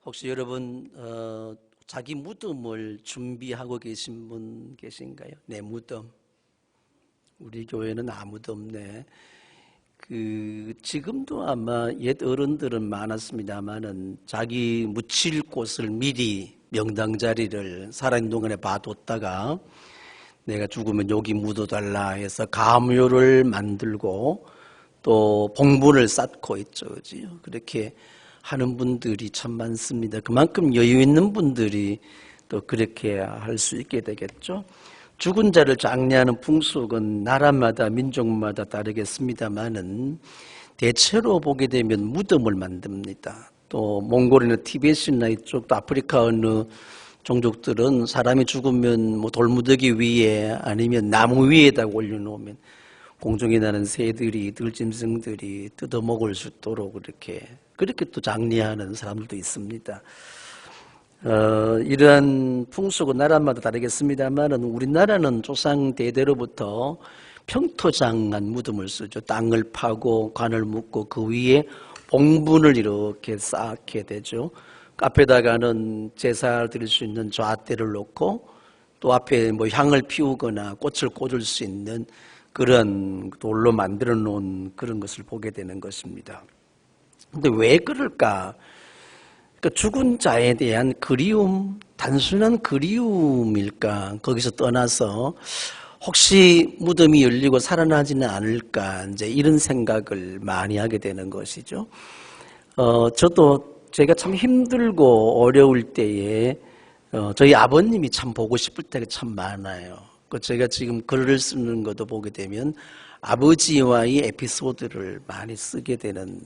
혹시 여러분 자기 무덤을 준비하고 계신 분 계신가요? 내 무덤. 우리 교회는 아무도 없네. 지금도 아마 옛 어른들은 많았습니다만은 자기 묻힐 곳을 미리 명당 자리를 살아있는 동안에 봐뒀다가 내가 죽으면 여기 묻어달라 해서 가묘를 만들고 또 봉분을 쌓고 있죠. 그죠? 그렇게 하는 분들이 참 많습니다. 그만큼 여유 있는 분들이 또 그렇게 할 수 있게 되겠죠. 죽은 자를 장례하는 풍속은 나라마다 민족마다 다르겠습니다만은 대체로 보게 되면 무덤을 만듭니다. 또 몽골이나 티베트나 이쪽 또 아프리카 어느 종족들은 사람이 죽으면 뭐 돌무더기 위에 아니면 나무 위에다 올려놓으면 공중에 나는 새들이 들짐승들이 뜯어먹을 수 있도록 그렇게 또 장례하는 사람들도 있습니다. 이러한 풍속은 나라마다 다르겠습니다만은 우리나라는 조상 대대로부터 평토장한 무덤을 쓰죠. 땅을 파고 관을 묻고 그 위에 봉분을 이렇게 쌓게 되죠. 앞에다가는 제사 드릴 수 있는 좌대를 놓고 또 앞에 뭐 향을 피우거나 꽃을 꽂을 수 있는 그런 돌로 만들어 놓은 그런 것을 보게 되는 것입니다. 근데 왜 그럴까? 그러니까 죽은 자에 대한 그리움, 단순한 그리움일까? 거기서 떠나서 혹시 무덤이 열리고 살아나지는 않을까? 이제 이런 생각을 많이 하게 되는 것이죠. 저도 제가 참 힘들고 어려울 때에 저희 아버님이 참 보고 싶을 때가 참 많아요. 제가 지금 글을 쓰는 것도 보게 되면 아버지와의 에피소드를 많이 쓰게 되는,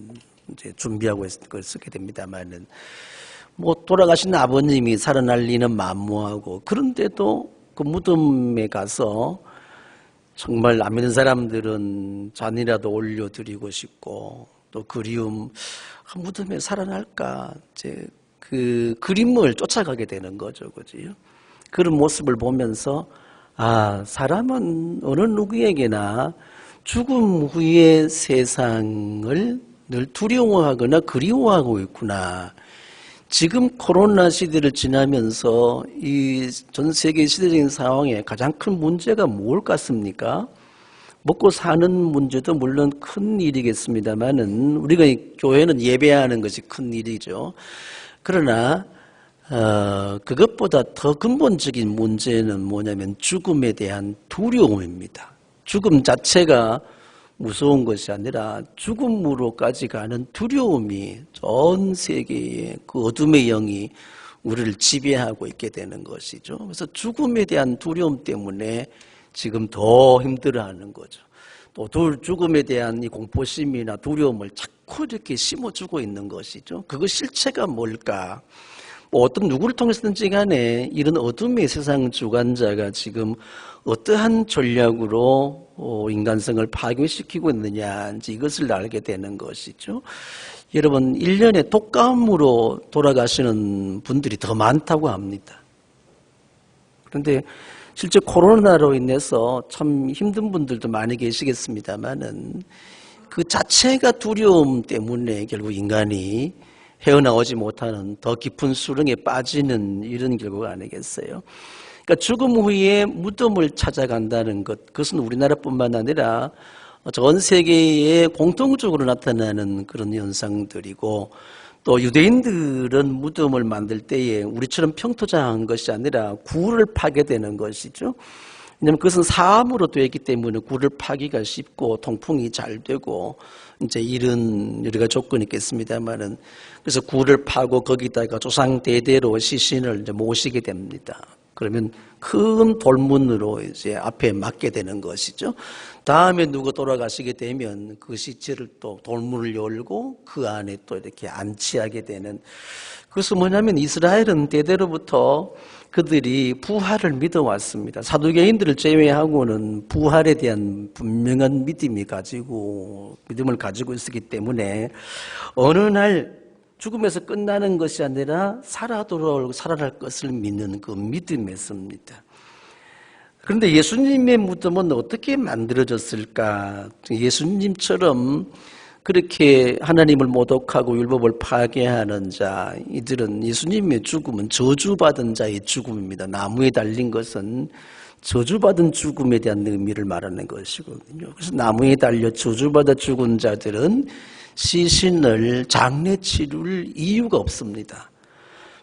이제 준비하고 그걸 쓰게 됩니다만은, 뭐 돌아가신 아버님이 살아날 리는 만무하고, 그런데도 그 무덤에 가서 정말 안 믿는 사람들은 잔이라도 올려드리고 싶고, 또 그리움, 무덤에 살아날까, 이제 그 그림을 쫓아가게 되는 거죠, 그죠? 그런 모습을 보면서 사람은 어느 누구에게나 죽음 후의 세상을 늘 두려워하거나 그리워하고 있구나. 지금 코로나 시대를 지나면서 이 전 세계 시대적인 상황에 가장 큰 문제가 뭘 같습니까? 먹고 사는 문제도 물론 큰 일이겠습니다만은 우리가 교회는 예배하는 것이 큰 일이죠. 그러나 그것보다 더 근본적인 문제는 뭐냐면 죽음에 대한 두려움입니다. 죽음 자체가 무서운 것이 아니라 죽음으로까지 가는 두려움이 전 세계의 그 어둠의 영이 우리를 지배하고 있게 되는 것이죠. 그래서 죽음에 대한 두려움 때문에 지금 더 힘들어하는 거죠. 또 죽음에 대한 이 공포심이나 두려움을 자꾸 이렇게 심어주고 있는 것이죠. 그거 실체가 뭘까? 뭐 어떤 누구를 통해서든지 간에 이런 어둠의 세상 주관자가 지금 어떠한 전략으로 인간성을 파괴시키고 있느냐, 이제 이것을 알게 되는 것이죠. 여러분, 1년에 독감으로 돌아가시는 분들이 더 많다고 합니다. 그런데 실제 코로나로 인해서 참 힘든 분들도 많이 계시겠습니다만은 그 자체가 두려움 때문에 결국 인간이 헤어나오지 못하는 더 깊은 수렁에 빠지는 이런 결과가 아니겠어요? 그러니까 죽음 후에 무덤을 찾아간다는 것, 그것은 우리나라뿐만 아니라 전 세계에 공통적으로 나타나는 그런 현상들이고, 또 유대인들은 무덤을 만들 때에 우리처럼 평토장한 것이 아니라 굴을 파게 되는 것이죠. 왜냐하면 그것은 사암으로 되어 있기 때문에 굴을 파기가 쉽고 통풍이 잘 되고 이제 이런 여러 가지 조건이 있겠습니다만은, 그래서 굴을 파고 거기다가 조상 대대로 시신을 이제 모시게 됩니다. 그러면 큰 돌문으로 이제 앞에 막게 되는 것이죠. 다음에 누가 돌아가시게 되면 그 시체를 또 돌문을 열고 그 안에 또 이렇게 안치하게 되는. 그것은 뭐냐면 이스라엘은 대대로부터 그들이 부활을 믿어왔습니다. 사두개인들을 제외하고는 부활에 대한 분명한 믿음을 가지고 있었기 때문에 어느 날 죽음에서 끝나는 것이 아니라 살아날 것을 믿는 그 믿음이었습니다. 그런데 예수님의 무덤은 어떻게 만들어졌을까? 예수님처럼 그렇게 하나님을 모독하고 율법을 파괴하는 자, 이들은 예수님의 죽음은 저주받은 자의 죽음입니다. 나무에 달린 것은 저주받은 죽음에 대한 의미를 말하는 것이거든요. 그래서 나무에 달려 저주받아 죽은 자들은 시신을 장례 치룰 이유가 없습니다.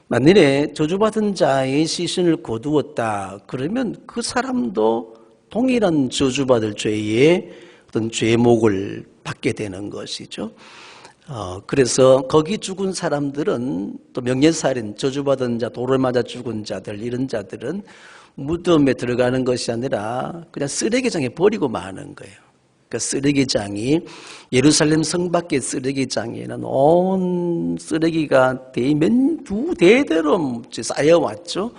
만일에 저주받은 자의 시신을 거두었다 그러면 그 사람도 동일한 저주받을 죄의 어떤 죄목을 받게 되는 것이죠. 그래서 거기 죽은 사람들은 또 명예살인, 저주받은 자, 돌을 맞아 죽은 자들, 이런 자들은 무덤에 들어가는 것이 아니라 그냥 쓰레기장에 버리고 마는 거예요. 그러니까 쓰레기장이 예루살렘 성 밖의 쓰레기장에는 온 쓰레기가 두 대대로 쌓여왔죠.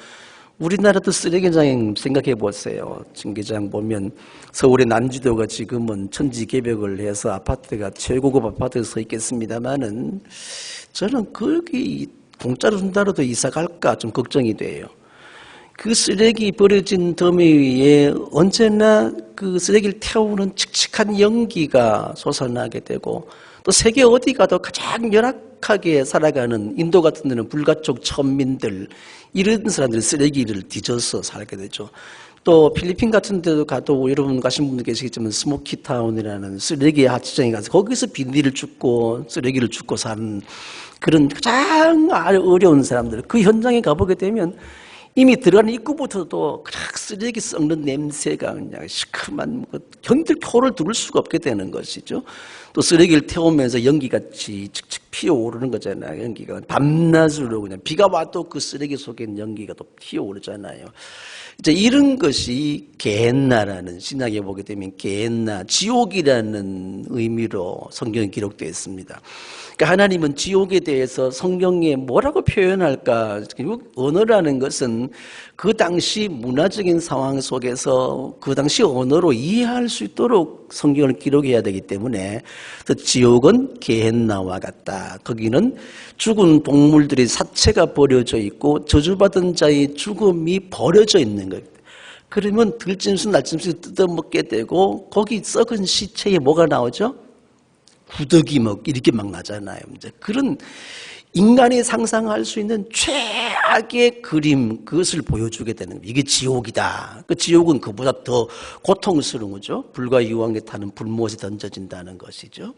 우리나라도 쓰레기장 생각해 보세요. 전기장 보면 서울의 난지도가 지금은 천지개벽을 해서 아파트가 최고급 아파트에 서 있겠습니다만은 저는 거기 공짜로 준다로도 이사 갈까 좀 걱정이 돼요. 그 쓰레기 버려진 더미 위에 언제나 그 쓰레기를 태우는 칙칙한 연기가 솟아나게 되고 또 세계 어디 가도 가장 열악하게 살아가는 인도 같은 데는 불가촉 천민들 이런 사람들이 쓰레기를 뒤져서 살게 되죠. 또 필리핀 같은 데도 가도 여러분 가신 분들 계시겠지만 스모키타운이라는 쓰레기 하치장에 가서 거기서 비닐을 줍고 쓰레기를 줍고 사는 그런 가장 어려운 사람들 그 현장에 가보게 되면 이미 들어가는 입구부터도 그냥 쓰레기 썩는 냄새가 그냥 시큼한 견딜 코를 두를 수가 없게 되는 것이죠. 또 쓰레기를 태우면서 연기같이 칙칙 피어오르는 거잖아요. 연기가 밤낮으로 그냥 비가 와도 그 쓰레기 속에 있는 연기가 또 피어오르잖아요. 이제 이런 것이 게헨나라는 신약에 보게 되면 게헨나 지옥이라는 의미로 성경에 기록되어 있습니다. 그러니까 하나님은 지옥에 대해서 성경에 뭐라고 표현할까? 언어라는 것은 그 당시 문화적인 상황 속에서 그 당시 언어로 이해할 수 있도록 성경을 기록해야 되기 때문에 지옥은 게헨나와 같다. 거기는 죽은 동물들의 사체가 버려져 있고 저주받은 자의 죽음이 버려져 있는 거예요. 그러면 들짐승 날짐승 뜯어먹게 되고 거기 썩은 시체에 뭐가 나오죠? 구더기 이렇게 막 나잖아요. 이제 그런 인간이 상상할 수 있는 최악의 그림, 그것을 보여주게 되는 거예요. 이게 지옥이다. 그 지옥은 그보다 더 고통스러운 거죠. 불과 유황에 타는 불못이 던져진다는 것이죠.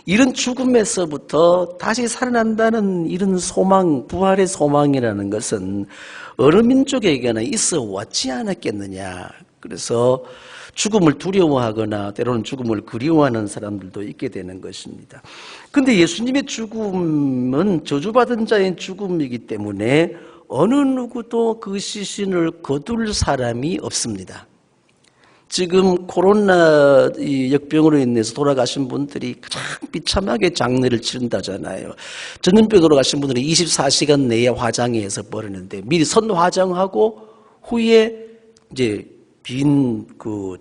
이런 죽음에서부터 다시 살아난다는 이런 소망, 부활의 소망이라는 것은 어느 민족에게나 있어 왔지 않았겠느냐. 그래서 죽음을 두려워하거나 때로는 죽음을 그리워하는 사람들도 있게 되는 것입니다. 그런데 예수님의 죽음은 저주받은 자의 죽음이기 때문에 어느 누구도 그 시신을 거둘 사람이 없습니다. 지금 코로나 역병으로 인해서 돌아가신 분들이 가장 비참하게 장례를 치른다잖아요. 전염병 돌아가신 분들은 24시간 내에 화장해서 버리는데 미리 선 화장하고 후에 이제 빈 그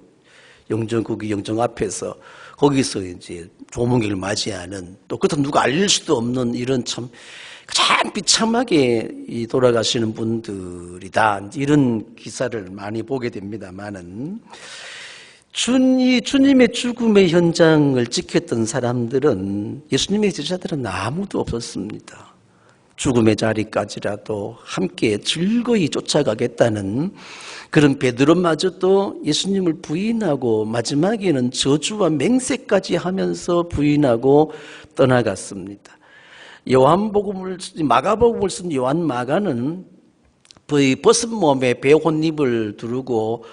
영정국이 영정 앞에서 거기서 이제 조문객을 맞이하는 또 그렇다고 누가 알릴 수도 없는 이런 참 가장 비참하게 돌아가시는 분들이다. 이런 기사를 많이 보게 됩니다만은 주님의 죽음의 현장을 지켰던 사람들은 예수님의 제자들은 아무도 없었습니다. 죽음의 자리까지라도 함께 즐거이 쫓아가겠다는 그런 베드로마저도 예수님을 부인하고 마지막에는 저주와 맹세까지 하면서 부인하고 떠나갔습니다. 마가복음을 쓴 요한 마가는 벗은 몸에 배 혼입을 두르고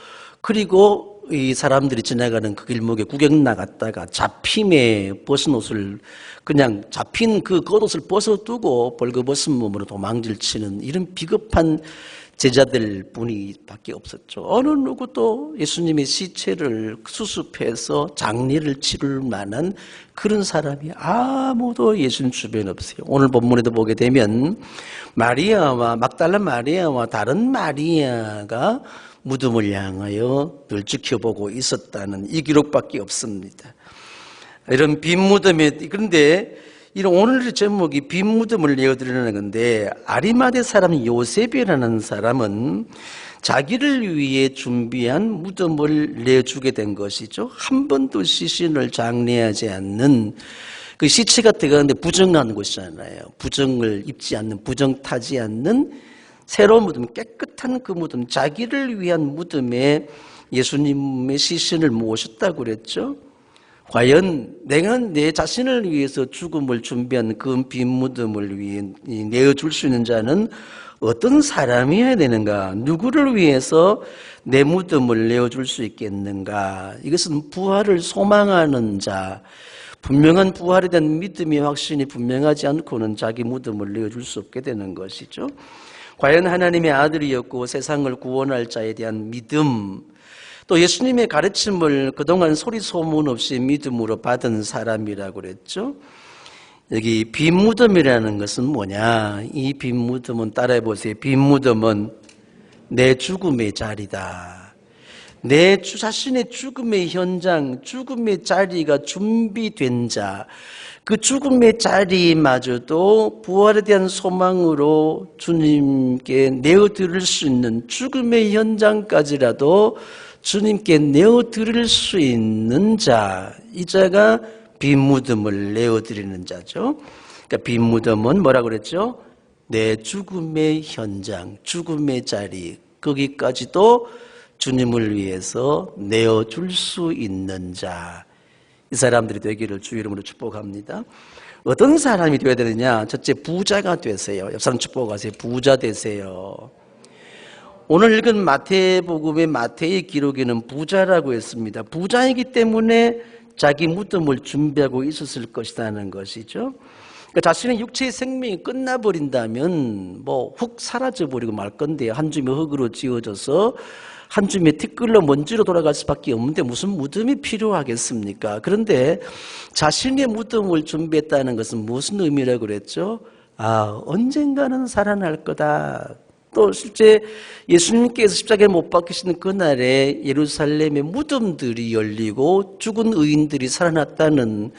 그리고 이 사람들이 지나가는 그 길목에 구경 나갔다가 잡힘에 벗은 옷을 그냥 잡힌 그 겉옷을 벗어두고 벌거벗은 몸으로 도망질 치는 이런 비겁한 제자들 분이 밖에 없었죠. 어느 누구도 예수님의 시체를 수습해서 장례를 치를 만한 그런 사람이 아무도 예수님 주변에 없어요. 오늘 본문에도 보게 되면 막달라 마리아와 다른 마리아가 무덤을 향하여 늘 지켜보고 있었다는 이 기록밖에 없습니다. 이런 빈 무덤에 그런데 이런 오늘의 제목이 빈 무덤을 내어드리는 건데 아리마대 사람 요셉이라는 사람은 자기를 위해 준비한 무덤을 내주게 된 것이죠. 한 번도 시신을 장례하지 않는 그 시체가 들어가는데 부정한 곳이잖아요. 부정을 입지 않는, 부정 타지 않는 새로운 무덤, 깨끗한 그 무덤, 자기를 위한 무덤에 예수님의 시신을 모셨다고 그랬죠. 과연 내가 내 자신을 위해서 죽음을 준비한 그 빈 무덤을 위해 내어줄 수 있는 자는 어떤 사람이어야 되는가? 누구를 위해서 내 무덤을 내어줄 수 있겠는가? 이것은 부활을 소망하는 자, 분명한 부활에 대한 믿음의 확신이 분명하지 않고는 자기 무덤을 내어줄 수 없게 되는 것이죠. 과연 하나님의 아들이었고 세상을 구원할 자에 대한 믿음, 또 예수님의 가르침을 그동안 소리 소문 없이 믿음으로 받은 사람이라고 그랬죠. 여기 빈 무덤이라는 것은 뭐냐? 이 빈 무덤은 따라해 보세요. 빈 무덤은 내 죽음의 자리다. 내 자신의 죽음의 현장, 죽음의 자리가 준비된 자, 그 죽음의 자리마저도 부활에 대한 소망으로 주님께 내어드릴 수 있는 죽음의 현장까지라도 주님께 내어드릴 수 있는 자, 이 자가 빈 무덤을 내어드리는 자죠. 그러니까 빈 무덤은 뭐라고 그랬죠? 내 죽음의 현장, 죽음의 자리, 거기까지도 주님을 위해서 내어줄 수 있는 자, 이 사람들이 되기를 주 이름으로 축복합니다. 어떤 사람이 되어야 되느냐? 첫째, 부자가 되세요. 옆 사람 축복하세요. 부자 되세요. 오늘 읽은 마태복음의 마태의 기록에는 부자라고 했습니다. 부자이기 때문에 자기 무덤을 준비하고 있었을 것이라는 것이죠. 그러니까 자신의 육체의 생명이 끝나버린다면 훅 사라져버리고 말 건데요. 한 줌의 흙으로 지어져서 한 줌의 티끌로 먼지로 돌아갈 수밖에 없는데 무슨 무덤이 필요하겠습니까? 그런데 자신의 무덤을 준비했다는 것은 무슨 의미라고 그랬죠? 언젠가는 살아날 거다. 또 실제 예수님께서 십자가에 못 박히시는 그날에 예루살렘의 무덤들이 열리고 죽은 의인들이 살아났다는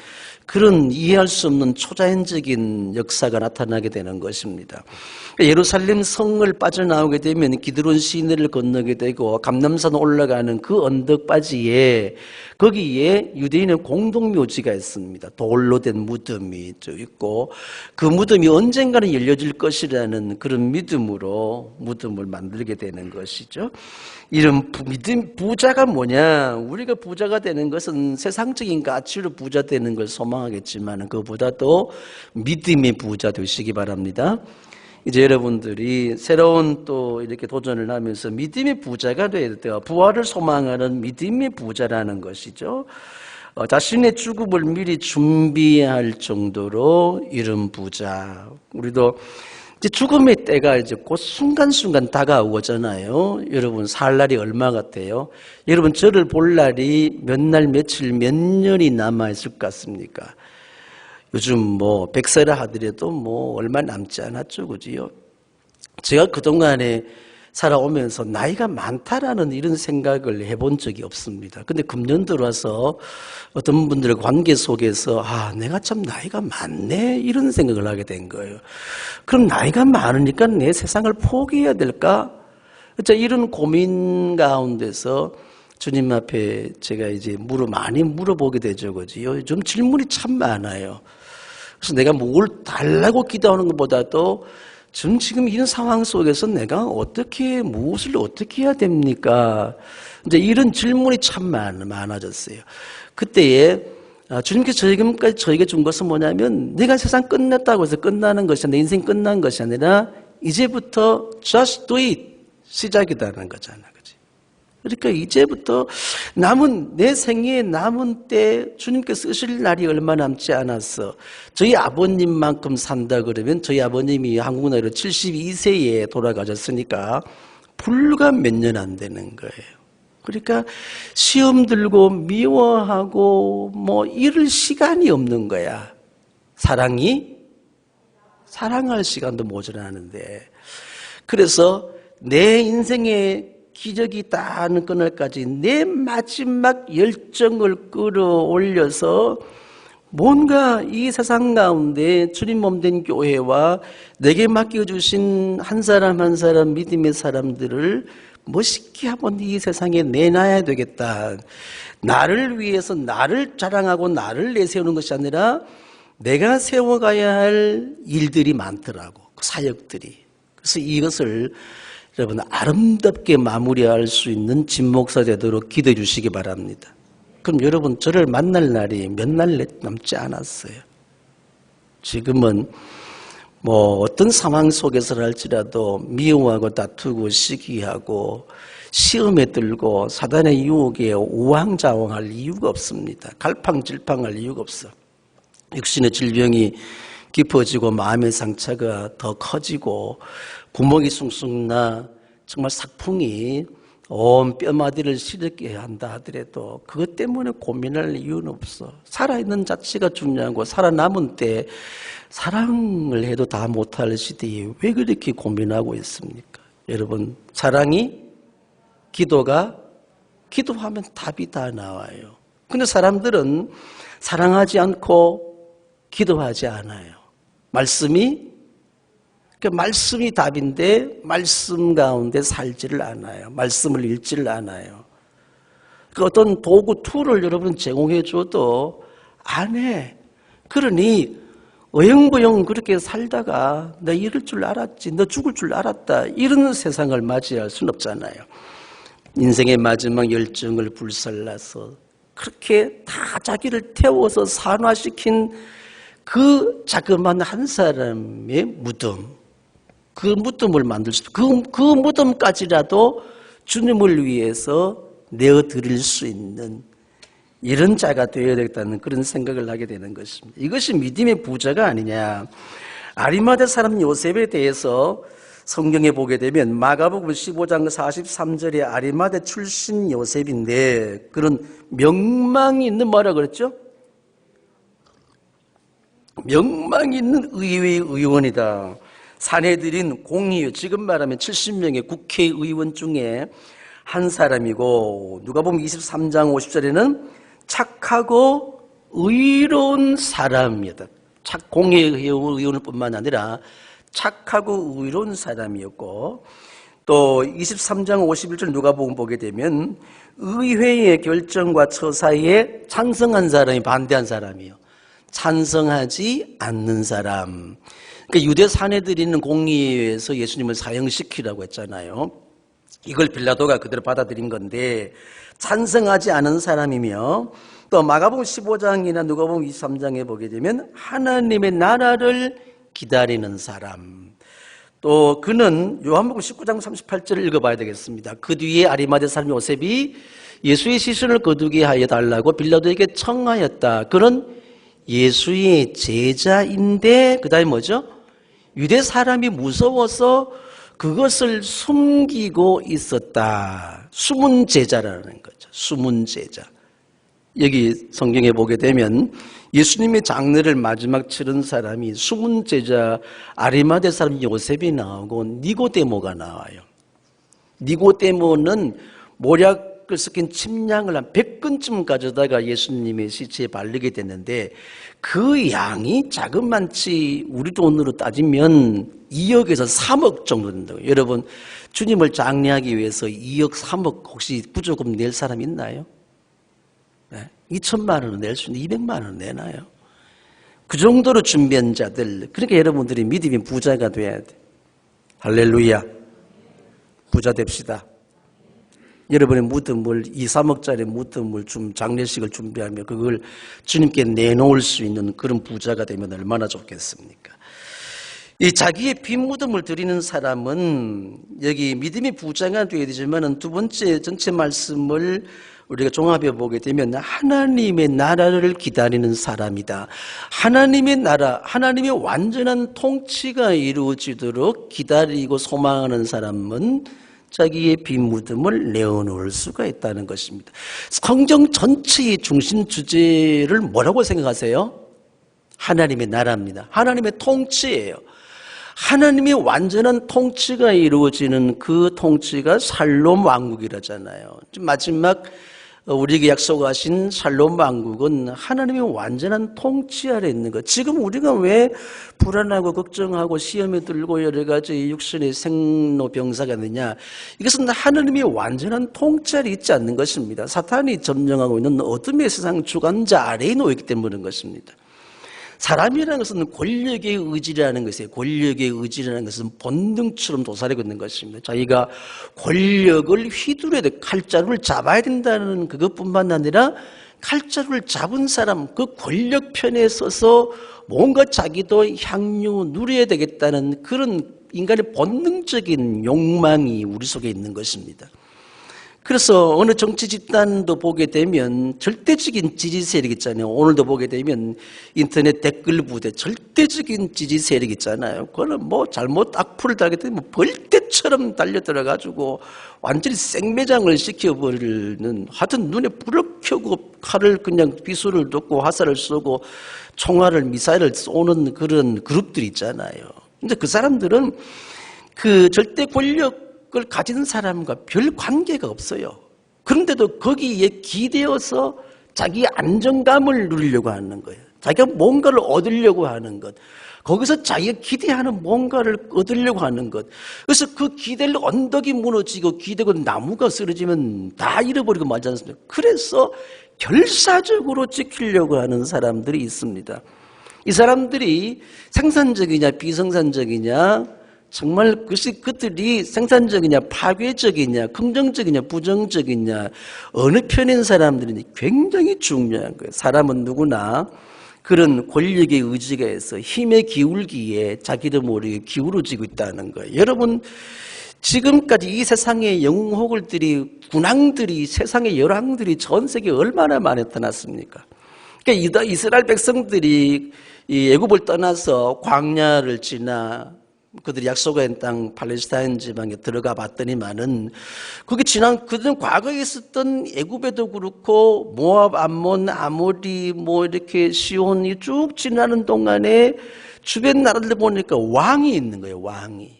그런 이해할 수 없는 초자연적인 역사가 나타나게 되는 것입니다. 예루살렘 성을 빠져나오게 되면 기드론 시내를 건너게 되고 감람산 올라가는 그 언덕바지에 거기에 유대인의 공동묘지가 있습니다. 돌로 된 무덤이 있고 그 무덤이 언젠가는 열려질 것이라는 그런 믿음으로 무덤을 만들게 되는 것이죠. 이런 부자가 뭐냐? 우리가 부자가 되는 것은 세상적인 가치로 부자 되는 걸 소망하겠지만 그보다도 믿음의 부자 되시기 바랍니다. 이제 여러분들이 새로운 또 이렇게 도전을 하면서 믿음의 부자가 돼야 돼요. 부활을 소망하는 믿음의 부자라는 것이죠. 자신의 죽음을 미리 준비할 정도로 이런 부자. 우리도 이제 죽음의 때가 이제 곧 순간순간 다가오잖아요. 여러분 살 날이 얼마 같아요? 여러분 저를 볼 날이 몇 날, 며칠, 몇 년이 남아있을 것 같습니까? 요즘 100세라 하더라도 얼마 남지 않았죠, 그지요? 제가 그동안에 살아오면서 나이가 많다라는 이런 생각을 해본 적이 없습니다. 근데 금년 들어와서 어떤 분들의 관계 속에서 내가 참 나이가 많네 이런 생각을 하게 된 거예요. 그럼 나이가 많으니까 내 세상을 포기해야 될까? 이런 고민 가운데서 주님 앞에 제가 이제 많이 물어보게 되죠, 그지요? 좀 질문이 참 많아요. 그래서 내가 뭘 달라고 기도하는 것보다도 지금 이런 상황 속에서 내가 무엇을 어떻게 해야 됩니까? 이제 이런 질문이 참 많아졌어요. 그때에 주님께서 지금까지 저에게 준 것은 뭐냐면 내가 세상 끝났다고 해서 끝나는 것이 내 인생 끝난 것이 아니라 이제부터 just do it 시작이라는 거잖아. 그러니까 이제부터 내 생애에 남은 때 주님께서 쓰실 날이 얼마 남지 않았어. 저희 아버님만큼 산다 그러면 저희 아버님이 한국 나이로 72세에 돌아가셨으니까 불과 몇 년 안 되는 거예요. 그러니까 시험 들고 미워하고 이럴 시간이 없는 거야. 사랑할 시간도 모자라는데. 그래서 내 인생의 기적이 닿는 그날까지 내 마지막 열정을 끌어올려서 뭔가 이 세상 가운데 주님 몸된 교회와 내게 맡겨주신 한 사람 한 사람 믿음의 사람들을 멋있게 한번 이 세상에 내놔야 되겠다. 나를 위해서 나를 자랑하고 나를 내세우는 것이 아니라 내가 세워가야 할 일들이 많더라고, 그 사역들이. 그래서 이것을 여러분 아름답게 마무리할 수 있는 진목사 되도록 기도해 주시기 바랍니다. 그럼 여러분 저를 만날 날이 몇 날 남지 않았어요. 지금은 뭐 어떤 상황 속에서 할지라도 미워하고 다투고 시기하고 시험에 들고 사단의 유혹에 우왕좌왕할 이유가 없습니다. 갈팡질팡할 이유가 없어. 육신의 질병이 깊어지고 마음의 상처가 더 커지고 구멍이 숭숭 나 정말 삭풍이 온 뼈마디를 시렵게 한다 하더라도 그것 때문에 고민할 이유는 없어. 살아있는 자체가 중요하고 살아남은 때 사랑을 해도 다 못할 시대에 왜 그렇게 고민하고 있습니까? 여러분, 사랑이 기도하면 답이 다 나와요. 근데 사람들은 사랑하지 않고 기도하지 않아요. 말씀이 답인데 말씀 가운데 살지를 않아요. 말씀을 읽지를 않아요. 그 어떤 도구 툴을 여러분 제공해 줘도 안 해. 그러니 어영부영 그렇게 살다가 나 이럴 줄 알았지, 너 죽을 줄 알았다, 이런 세상을 맞이할 수는 없잖아요. 인생의 마지막 열정을 불살라서 그렇게 다 자기를 태워서 산화시킨 그 자그마한 한 사람의 무덤, 그 무덤을 만들 수, 그 무덤까지라도 주님을 위해서 내어드릴 수 있는 이런 자가 되어야 되겠다는 그런 생각을 하게 되는 것입니다. 이것이 믿음의 부자가 아니냐. 아리마대 사람 요셉에 대해서 성경에 보게 되면 마가복음 15장 43절에 아리마대 출신 요셉인데 그런 명망이 있는 뭐라 그랬죠? 명망이 있는 의회의 의원이다. 산헤드린 공의회, 지금 말하면 70명의 국회의원 중에 한 사람이고 누가복음 23장 50절에는 착하고 의로운 사람이었다. 공의회 의원일 뿐만 아니라 착하고 의로운 사람이었고 또 23장 51절 누가복음 보게 되면 의회의 결정과 처사에 찬성한 사람이 반대한 사람이에요. 찬성하지 않는 사람. 그러니까 유대 사내들이는 공의회에서 예수님을 사형시키라고 했잖아요. 이걸 빌라도가 그대로 받아들인 건데 찬성하지 않은 사람이며 또 마가복음 15장이나 누가복음 23장에 보게 되면 하나님의 나라를 기다리는 사람. 또 그는 요한복음 19장 38절을 읽어봐야 되겠습니다. 그 뒤에 아리마대 사람 요셉이 예수의 시신을 거두게 하여 달라고 빌라도에게 청하였다. 그는 예수의 제자인데 그 다음에 뭐죠? 유대 사람이 무서워서 그것을 숨기고 있었다. 숨은 제자라는 거죠. 숨은 제자. 여기 성경에 보게 되면 예수님의 장례를 마지막 치른 사람이 숨은 제자 아리마대 사람 요셉이 나오고 니고데모가 나와요. 니고데모는 모략을 섞인 침량을 한 100근쯤 가져다가 예수님의 시체에 바르게 됐는데 그 양이 자그만치 우리 돈으로 따지면 2억에서 3억 정도 된다고요. 여러분 주님을 장례하기 위해서 2억 3억 혹시 부조금 낼 사람 있나요? 네? 2천만 원을 낼 수 있는 200만 원을 내나요? 그 정도로 준비한 자들, 그러니까 여러분들이 믿음의 부자가 돼야 돼. 할렐루야. 부자 됩시다. 여러분의 무덤을 2, 3억짜리 무덤을 장례식을 준비하며 그걸 주님께 내놓을 수 있는 그런 부자가 되면 얼마나 좋겠습니까? 이 자기의 빈 무덤을 드리는 사람은 여기 믿음의 부자가 되어야 되지만 두 번째 전체 말씀을 우리가 종합해 보게 되면 하나님의 나라를 기다리는 사람이다. 하나님의 나라, 하나님의 완전한 통치가 이루어지도록 기다리고 소망하는 사람은 자기의 빈 무덤을 내어놓을 수가 있다는 것입니다. 성경 전체의 중심 주제를 뭐라고 생각하세요? 하나님의 나라입니다. 하나님의 통치예요. 하나님의 완전한 통치가 이루어지는 그 통치가 샬롬 왕국이라잖아요. 마지막 우리에게 약속하신 샬롬 왕국은 하나님의 완전한 통치 아래 있는 것. 지금 우리가 왜 불안하고 걱정하고 시험에 들고 여러 가지 육신의 생로병사가 되냐? 이것은 하나님의 완전한 통치 아래 있지 않는 것입니다. 사탄이 점령하고 있는 어둠의 세상 주관자 아래에 놓여 있기 때문인 것입니다. 사람이라는 것은 권력의 의지라는 것이에요. 권력의 의지라는 것은 본능처럼 도사리고 있는 것입니다. 자기가 권력을 휘두르야 돼. 칼자루를 잡아야 된다는 그것뿐만 아니라 칼자루를 잡은 사람, 그 권력 편에 서서 뭔가 자기도 향유 누려야 되겠다는 그런 인간의 본능적인 욕망이 우리 속에 있는 것입니다. 그래서 어느 정치 집단도 보게 되면 절대적인 지지 세력 있잖아요. 오늘도 보게 되면 인터넷 댓글 부대 절대적인 지지 세력 있잖아요. 그거는 뭐 잘못 악플을 달게 되면 벌떼처럼 달려들어가지고 완전히 생매장을 시켜버리는, 하여튼 눈에 불을 켜고 칼을 그냥 비수를 돋고 화살을 쏘고 총알을 미사일을 쏘는 그런 그룹들이 있잖아요. 근데 그 사람들은 그 절대 권력 을 가진 사람과 별 관계가 없어요. 그런데도 거기에 기대어서 자기 안정감을 누리려고 하는 거예요. 자기가 뭔가를 얻으려고 하는 것, 거기서 자기가 기대하는 뭔가를 얻으려고 하는 것. 그래서 그 기대를 언덕이 무너지고 기대고 나무가 쓰러지면 다 잃어버리고 말지 않습니까? 그래서 결사적으로 지키려고 하는 사람들이 있습니다. 이 사람들이 생산적이냐 비생산적이냐, 정말 그들이 생산적이냐 파괴적이냐 긍정적이냐 부정적이냐 어느 편인 사람들이 굉장히 중요한 거예요. 사람은 누구나 그런 권력의 의지가 있어 힘의 기울기에 자기도 모르게 기울어지고 있다는 거예요. 여러분, 지금까지 이 세상의 영웅호걸들이, 군왕들이, 세상의 열왕들이 전 세계에 얼마나 많이 나타났습니까? 그러니까 이스라엘 백성들이 이 애굽을 떠나서 광야를 지나 그들이 약속한 땅 팔레스타인 지방에 들어가 봤더니만은 거기 그들은 과거에 있었던 애굽에도 그렇고 모압, 암몬, 아모리 뭐 이렇게 시온이 쭉 지나는 동안에 주변 나라들 보니까 왕이 있는 거예요. 왕이.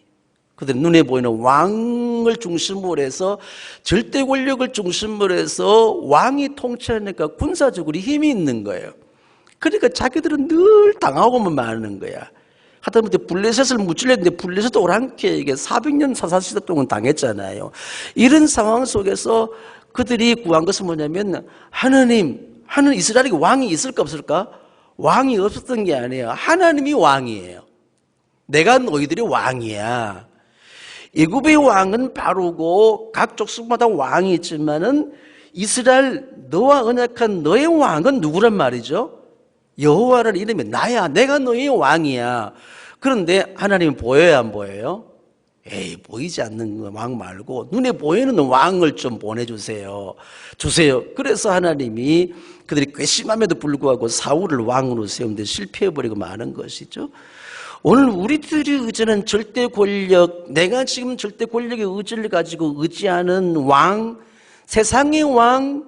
그들 눈에 보이는 왕을 중심으로 해서 절대 권력을 중심으로 해서 왕이 통치하니까 군사적으로 힘이 있는 거예요. 그러니까 자기들은 늘 당하고만 마는 거야. 하다못해 블레셋을 무찔렀는데 블레셋 오랑캐에게 400년 사사시대 동안 당했잖아요. 이런 상황 속에서 그들이 구한 것은 뭐냐면 하나님 이스라엘에 왕이 있을까 없을까? 왕이 없었던 게 아니에요. 하나님이 왕이에요. 내가 너희들의 왕이야. 애굽의 왕은 바로고 각 족속마다 왕이 있지만은 이스라엘 너와 언약한 너의 왕은 누구란 말이죠? 여호와라는 이름이 나야. 내가 너의 왕이야. 그런데 하나님은 보여야 안 보여요? 에이, 보이지 않는 왕 말고 눈에 보이는 왕을 좀 보내주세요. 그래서 하나님이 그들이 괘씸함에도 불구하고 사울을 왕으로 세우는데 실패해버리고 마는 것이죠. 오늘 우리들이 의지하는 절대 권력, 내가 지금 절대 권력의 의지를 가지고 의지하는 왕, 세상의 왕,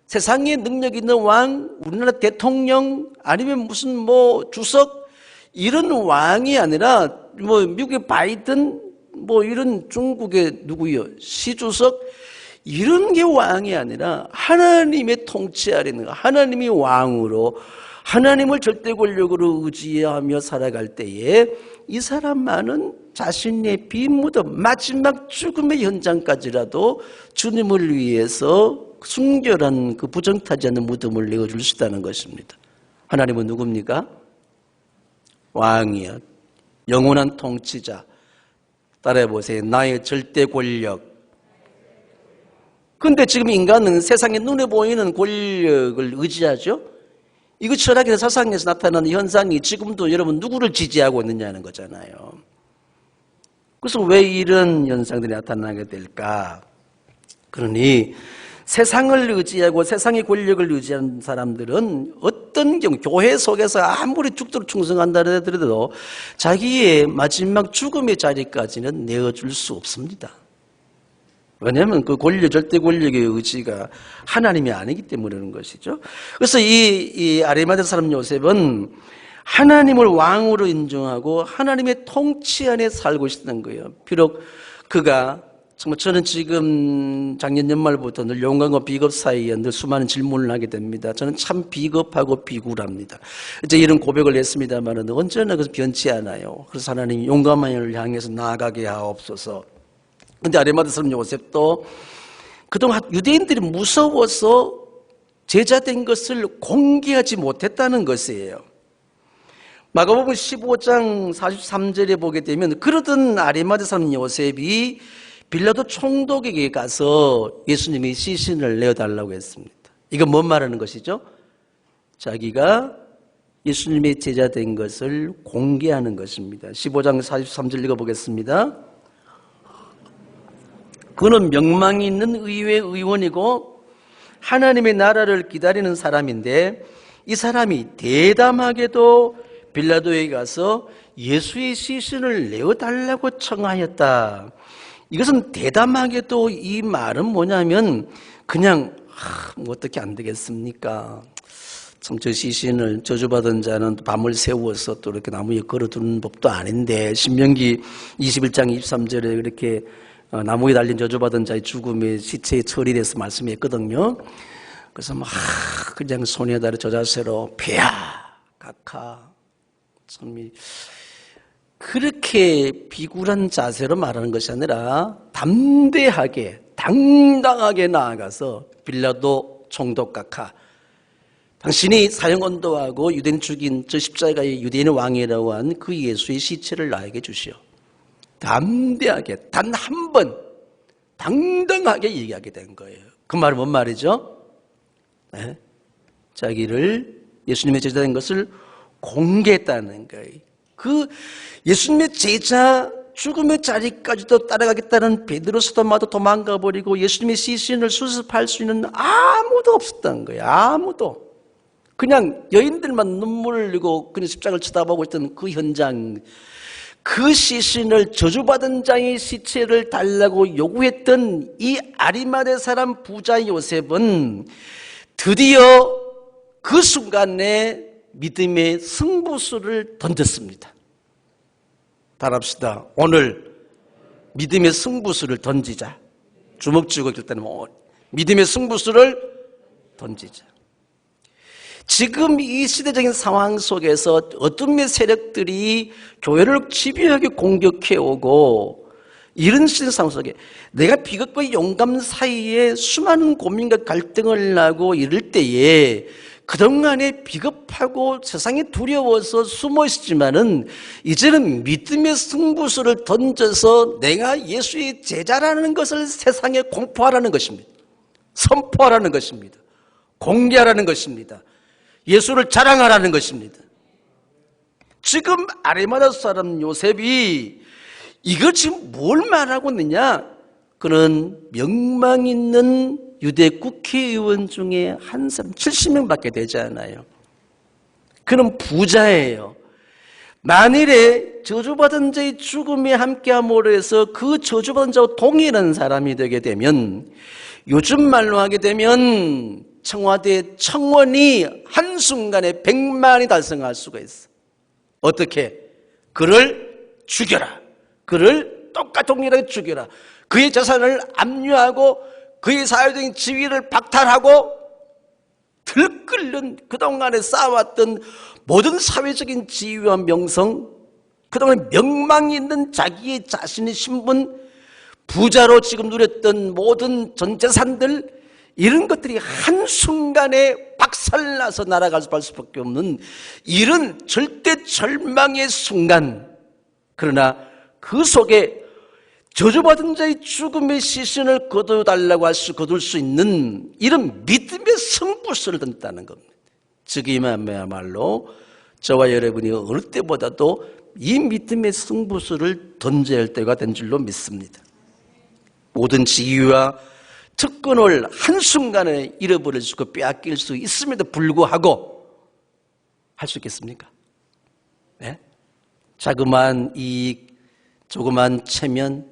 세상에 능력 있는 왕, 우리나라 대통령, 아니면 무슨 뭐 주석, 이런 왕이 아니라 뭐 미국의 바이든, 뭐 이런 중국의 누구요? 시주석, 이런 게 왕이 아니라 하나님의 통치 아래 있는 거, 하나님이 왕으로 하나님을 절대 권력으로 의지하며 살아갈 때에 이 사람만은 자신의 빈 무덤, 마지막 죽음의 현장까지라도 주님을 위해서 순결한 그 부정타지 않는 무덤을 내어줄 수 있다는 것입니다. 하나님은 누굽니까? 왕이야. 영원한 통치자. 따라해보세요. 나의 절대 권력. 그런데 지금 인간은 세상에 눈에 보이는 권력을 의지하죠. 이거 철학의 사상에서 나타나는 현상이 지금도 여러분 누구를 지지하고 있느냐는 거잖아요. 그래서 왜 이런 현상들이 나타나게 될까? 그러니 세상을 의지하고 세상의 권력을 의지하는 사람들은 어떤 경우 교회 속에서 아무리 죽도록 충성한다 하더라도 자기의 마지막 죽음의 자리까지는 내어줄 수 없습니다. 왜냐하면 그 절대 권력의 의지가 하나님이 아니기 때문에 그런 것이죠. 그래서 이 아리마대 사람 요셉은 하나님을 왕으로 인정하고 하나님의 통치 안에 살고 있었던 거예요. 비록 그가 정말 저는 지금 작년 연말부터 늘 용감과 비겁 사이에 늘 수많은 질문을 하게 됩니다. 저는 참 비겁하고 비굴합니다. 이제 이런 고백을 했습니다만 언제나 그래서 변치 않아요. 그래서 하나님 용감한 일을 향해서 나아가게 하옵소서. 그런데 아리마대 사람 요셉도 그동안 유대인들이 무서워서 제자된 것을 공개하지 못했다는 것이에요. 마가복음 15장 43절에 보게 되면 그러던 아리마대 사람 요셉이 빌라도 총독에게 가서 예수님의 시신을 내어달라고 했습니다. 이건 뭔 말하는 것이죠? 자기가 예수님의 제자 된 것을 공개하는 것입니다. 15장 43절 읽어보겠습니다. 그는 명망이 있는 의회 의원이고 하나님의 나라를 기다리는 사람인데 이 사람이 대담하게도 빌라도에게 가서 예수의 시신을 내어달라고 청하였다. 이것은 대담하게도 이 말은 뭐냐면 그냥 뭐 어떻게 안 되겠습니까? 참 저 시신을 저주받은 자는 밤을 새워서 또 이렇게 나무에 걸어두는 법도 아닌데 신명기 21장 23절에 이렇게 나무에 달린 저주받은 자의 죽음의 시체에 처리돼서 말씀했거든요. 그래서 막 그냥 손에다가 저 자세로 폐하 각하 참 그렇게 비굴한 자세로 말하는 것이 아니라 담대하게 당당하게 나아가서 빌라도 총독 각하 당신이 사형 언도하고 유대인 죽인 저 십자가의 유대인의 왕이라고 한 그 예수의 시체를 나에게 주시오. 담대하게 단 한 번 당당하게 얘기하게 된 거예요. 그 말은 뭔 말이죠? 네? 자기를 예수님의 제자 된 것을 공개했다는 거예요. 그 예수님의 제자 죽음의 자리까지도 따라가겠다는 베드로 사도마도 도망가 버리고 예수님의 시신을 수습할 수 있는 아무도 없었던 거예요. 아무도. 그냥 여인들만 눈물을 흘리고 그냥 십자가를 쳐다보고 있던 그 현장, 그 시신을 저주받은 자의 시체를 달라고 요구했던 이 아리마대 사람 부자 요셉은 드디어 그 순간에 믿음의 승부수를 던졌습니다. 따라합시다. 오늘 믿음의 승부수를 던지자. 주먹 쥐고 있을 때는 믿음의 승부수를 던지자. 지금 이 시대적인 상황 속에서 어둠의 세력들이 교회를 집요하게 공격해오고 이런 시대 상황 속에 내가 비극과 용감 사이에 수많은 고민과 갈등을 하고 이럴 때에 그동안에 비겁하고 세상에 두려워서 숨어 있었지만은 이제는 믿음의 승부수를 던져서 내가 예수의 제자라는 것을 세상에 공포하라는 것입니다. 선포하라는 것입니다. 공개하라는 것입니다. 예수를 자랑하라는 것입니다. 지금 아리마다 사람 요셉이 이거 지금 뭘 말하고 있느냐? 그는 명망 있는 유대 국회의원 중에 한 사람 70명밖에 되지 않아요. 그는 부자예요. 만일에 저주받은 자의 죽음에 함께함으로 해서 그 저주받은 자와 동일한 사람이 되게 되면 요즘 말로 하게 되면 청와대 청원이 한순간에 100만이 달성할 수가 있어. 어떻게? 그를 죽여라. 그를 동일하게 죽여라. 그의 재산을 압류하고 그의 사회적인 지위를 박탈하고 들끓는 그동안에 쌓아왔던 모든 사회적인 지위와 명성, 그동안 명망이 있는 자기의 자신의 신분, 부자로 지금 누렸던 모든 전 재산들, 이런 것들이 한순간에 박살나서 날아갈 수밖에 없는 이런 절대 절망의 순간. 그러나 그 속에 저주받은 자의 죽음의 시신을 거둘 수 있는 이런 믿음의 승부수를 던졌다는 겁니다. 즉 이말로 저와 여러분이 어느 때보다도 이 믿음의 승부수를 던져야 할 때가 된 줄로 믿습니다. 모든 지위와 특권을 한순간에 잃어버릴 수 있고 빼앗길 수 있음에도 불구하고 할 수 있겠습니까? 네? 자그마한 이익, 조그마한 체면,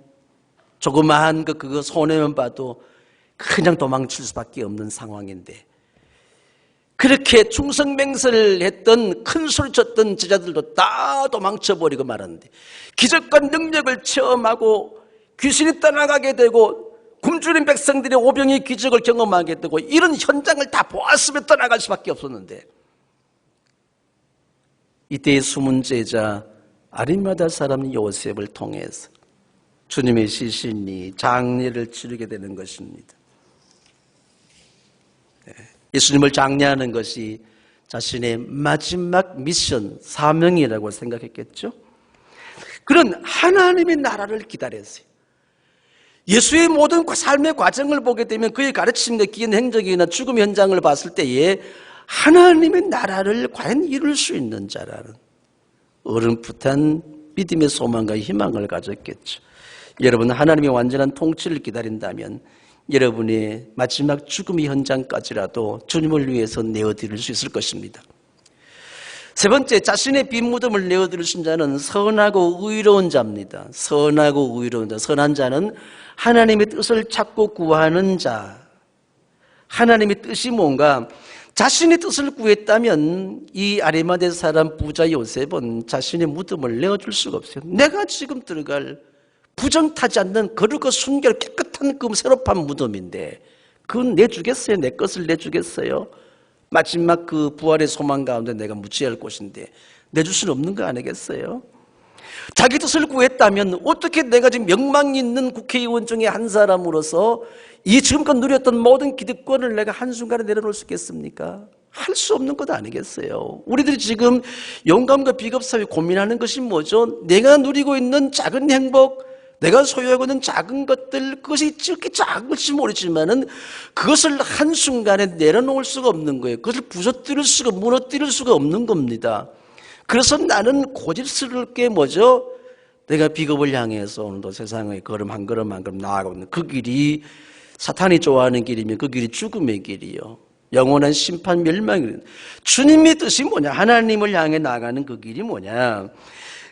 조그마한 그거 손해만 봐도 그냥 도망칠 수밖에 없는 상황인데 그렇게 충성맹세를 했던 큰 소리 쳤던 제자들도 다 도망쳐버리고 말았는데 기적과 능력을 체험하고 귀신이 떠나가게 되고 굶주린 백성들이 오병의 기적을 경험하게 되고 이런 현장을 다 보았으면 떠나갈 수밖에 없었는데 이때의 숨은 제자 아리마다 사람 요셉을 통해서 주님의 시신이 장례를 치르게 되는 것입니다. 예수님을 장례하는 것이 자신의 마지막 미션, 사명이라고 생각했겠죠. 그런 하나님의 나라를 기다렸어요. 예수의 모든 삶의 과정을 보게 되면 그의 가르침과 기인 행적이나 죽음 현장을 봤을 때에 하나님의 나라를 과연 이룰 수 있는 자라는 어른풋한 믿음의 소망과 희망을 가졌겠죠. 여러분, 하나님의 완전한 통치를 기다린다면 여러분의 마지막 죽음의 현장까지라도 주님을 위해서 내어드릴 수 있을 것입니다. 세 번째, 자신의 빈 무덤을 내어드리신 자는 선하고 의로운 자입니다. 선하고 의로운 자, 선한 자는 하나님의 뜻을 찾고 구하는 자. 하나님의 뜻이 뭔가? 자신의 뜻을 구했다면 이 아리마대 사람 부자 요셉은 자신의 무덤을 내어줄 수가 없어요. 내가 지금 들어갈 부정타지 않는 거룩하고 순결 깨끗한 그 새롭한 무덤인데 그건 내주겠어요? 내 것을 내주겠어요? 마지막 그 부활의 소망 가운데 내가 묻혀야 할 곳인데 내줄 수는 없는 거 아니겠어요? 자기 뜻을 구했다면 어떻게 내가 지금 명망 있는 국회의원 중에 한 사람으로서 이 지금껏 누렸던 모든 기득권을 내가 한순간에 내려놓을 수 있겠습니까? 할 수 없는 것 아니겠어요? 우리들이 지금 용감과 비겁 사회 고민하는 것이 뭐죠? 내가 누리고 있는 작은 행복, 내가 소유하고 있는 작은 것들, 그것이 이렇게 작은 것이 모르지만은 그것을 한순간에 내려놓을 수가 없는 거예요. 그것을 부서뜨릴 수가, 무너뜨릴 수가 없는 겁니다. 그래서 나는 고집스럽게 뭐죠? 내가 비겁을 향해서 오늘도 세상의 걸음 한 걸음 한 걸음 나아가고 있는 그 길이 사탄이 좋아하는 길이면 그 길이 죽음의 길이요. 영원한 심판 멸망이에요. 주님의 뜻이 뭐냐? 하나님을 향해 나아가는 그 길이 뭐냐?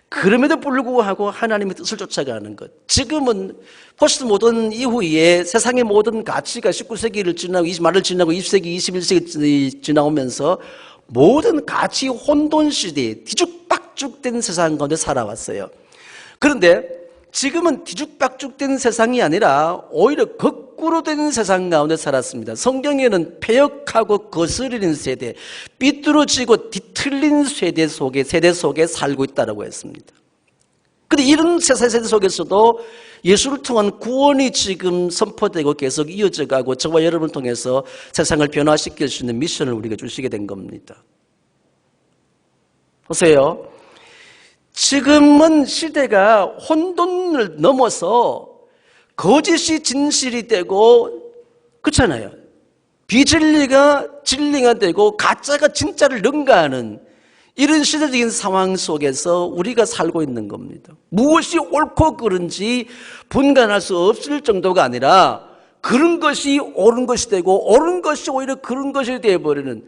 그럼에도 불구하고 하나님의 뜻을 쫓아가는 것. 지금은 포스트 모던 이후에 세상의 모든 가치가 19세기를 지나고 말을 지나고 20세기, 21세기 지나오면서 모든 가치 혼돈 시대에 뒤죽박죽된 세상 가운데 살아왔어요. 그런데 지금은 뒤죽박죽된 세상이 아니라 오히려 거꾸로 된 세상 가운데 살았습니다. 성경에는 패역하고 거스르는 세대, 삐뚤어지고 뒤틀린 세대 속에 살고 있다고 했습니다. 그런데 이런 세대 속에서도 예수를 통한 구원이 지금 선포되고 계속 이어져가고 저와 여러분을 통해서 세상을 변화시킬 수 있는 미션을 우리가 주시게 된 겁니다. 보세요. 지금은 시대가 혼돈을 넘어서 거짓이 진실이 되고 그렇잖아요. 비진리가 진리가 되고 가짜가 진짜를 능가하는 이런 시대적인 상황 속에서 우리가 살고 있는 겁니다. 무엇이 옳고 그른지 분간할 수 없을 정도가 아니라 그런 것이 옳은 것이 되고 옳은 것이 오히려 그런 것이 되어버리는,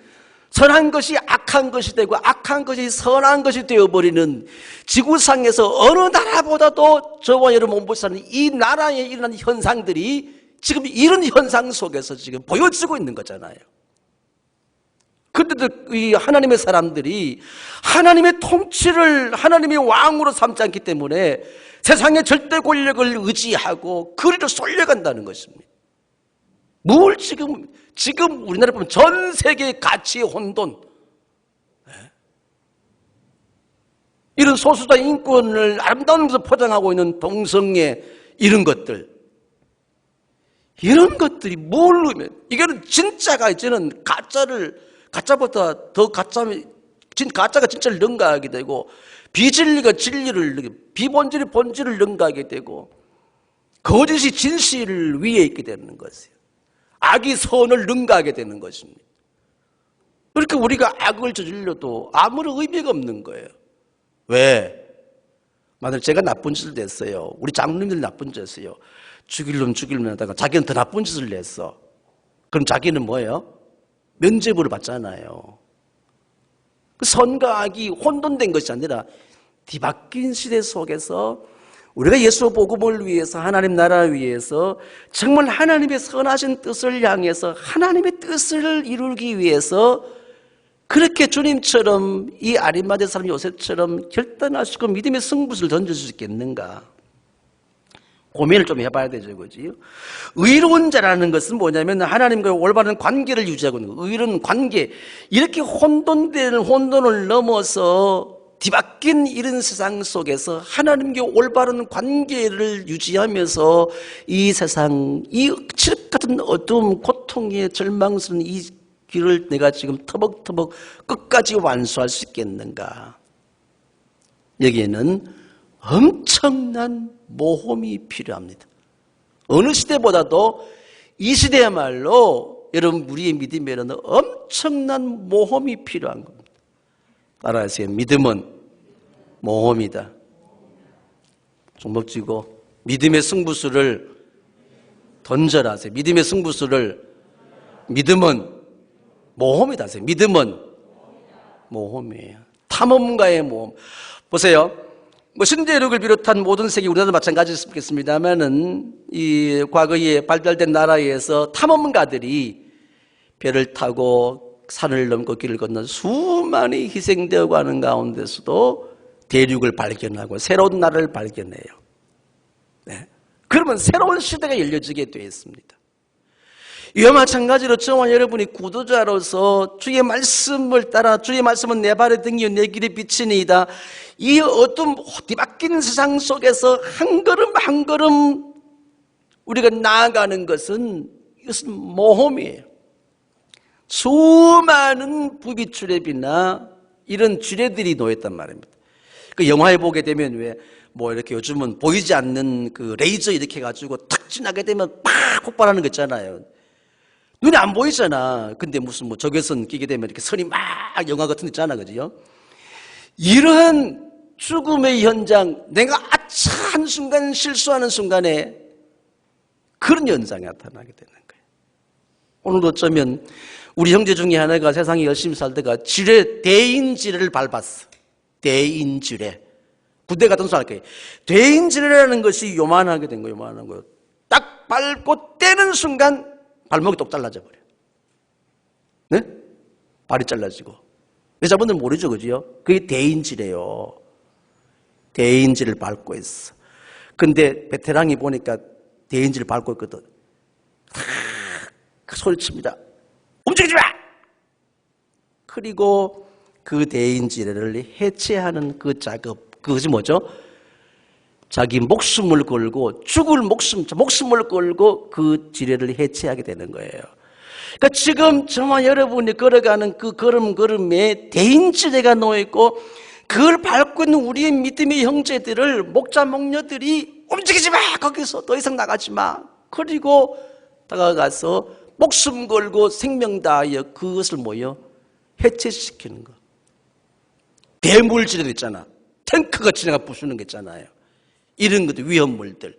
선한 것이 악한 것이 되고 악한 것이 선한 것이 되어버리는, 지구상에서 어느 나라보다도 저와 여러분 몸부 사는 이 나라에 일어난 현상들이 지금 이런 현상 속에서 지금 보여지고 있는 거잖아요. 그런데도 이 하나님의 사람들이 하나님의 통치를 하나님의 왕으로 삼지 않기 때문에 세상의 절대 권력을 의지하고 그리로 쏠려간다는 것입니다. 뭘 지금 우리나라 보면 전 세계 가치의 혼돈, 이런 소수자 인권을 아름다운 것으로 포장하고 있는 동성애, 이런 것들, 이런 것들이 뭘 의미해? 이거는 진짜가 이제는 가짜보다 더 가짜가 진짜를 능가하게 되고, 비진리가 진리를, 비본질이 본질을 능가하게 되고, 거짓이 진실을 위에 있게 되는 것이에요. 악이 선을 능가하게 되는 것입니다. 그렇게 우리가 악을 저질러도 아무런 의미가 없는 거예요. 왜? 만약 제가 나쁜 짓을 냈어요. 우리 장로님들 나쁜 짓을 했어요. 죽일 놈 하다가 자기는 더 나쁜 짓을 냈어. 그럼 자기는 뭐예요? 면죄부를 받잖아요. 그 선과 악이 혼돈된 것이 아니라 뒤바뀐 시대 속에서 우리가 예수 복음을 위해서, 하나님 나라를 위해서 정말 하나님의 선하신 뜻을 향해서 하나님의 뜻을 이루기 위해서 그렇게 주님처럼 이 아리마대 사람 요셉처럼 결단하시고 믿음의 승부수를 던질 수 있겠는가? 고민을 좀 해봐야 되죠, 그지? 의로운 자라는 것은 뭐냐면 하나님과 올바른 관계를 유지하고 있는 거예요. 의로운 관계. 이렇게 혼돈을 넘어서 뒤바뀐 이런 세상 속에서 하나님과 올바른 관계를 유지하면서 이 세상, 이 칠흑 같은 어두움, 고통에 절망스러운 이 길을 내가 지금 터벅터벅 끝까지 완수할 수 있겠는가? 여기에는 엄청난 모험이 필요합니다. 어느 시대보다도 이 시대야말로 여러분 우리의 믿음에는 엄청난 모험이 필요한 겁니다. 따라하세요. 믿음은 모험이다. 종목쥐고 믿음의 승부수를 던져라 하세요. 믿음의 승부수를 믿음은 모험이다 하세요. 믿음은 모험이에요. 탐험가의 모험. 보세요. 신대륙을 비롯한 모든 세계 우리나라도 마찬가지겠습니다만은 이 과거에 발달된 나라에서 탐험가들이 배를 타고 산을 넘고 길을 건너 수많이 희생되어 가는 가운데서도 대륙을 발견하고 새로운 나라를 발견해요. 네. 그러면 새로운 시대가 열려지게 되어 있습니다. 이와 마찬가지로 저와 여러분이 구도자로서 주의 말씀을 따라 주의 말씀은 내 발의 등이요 내 길의 빛이니이다. 이 어둠 뒤바뀐 세상 속에서 한 걸음 한 걸음 우리가 나아가는 것은 이것은 모험이에요. 수많은 부비출애비나 이런 주례들이 놓였단 말입니다. 그 영화에 보게 되면 왜 뭐 이렇게 요즘은 보이지 않는 그 레이저 이렇게 해가지고 탁 지나게 되면 팍 폭발하는 거 있잖아요. 눈에 안 보이잖아. 근데 무슨 뭐 적외선 끼게 되면 이렇게 선이 막 영화 같은 데 있잖아. 그죠? 이러한 죽음의 현장, 내가 아차 한순간 실수하는 순간에 그런 현상이 나타나게 되는 거예요. 오늘도 어쩌면 우리 형제 중에 하나가 세상에 열심히 살다가 대인지뢰를 밟았어. 대인지뢰. 부대 같은 소리 할 거예요. 대인지뢰라는 것이 요만하게 된 거예요. 요만한 거예요. 딱 밟고 떼는 순간 발목이 똑 잘라져 버려요. 네? 발이 잘라지고. 여자분들 모르죠, 그죠? 그게 대인지래요. 대인지를 밟고 있어. 근데 베테랑이 보니까 대인지를 밟고 있거든. 그 소리칩니다. 움직이지 마! 그리고 그 대인지를 해체하는 그 작업, 그것이 뭐죠? 자기 목숨을 걸고 죽을 목숨을 걸고 그 지뢰를 해체하게 되는 거예요. 그러니까 지금 저와 여러분이 걸어가는 그 걸음걸음에 대인지뢰가 놓여있고 그걸 밟고 있는 우리의 믿음의 형제들을 목자 목녀들이 움직이지 마! 거기서 더 이상 나가지 마! 그리고 다가가서 목숨 걸고 생명 다하여 그것을 뭐요? 해체시키는 거. 대물지뢰도 있잖아. 탱크가 지나가 부수는 게 있잖아요. 이런 것들, 위험물들.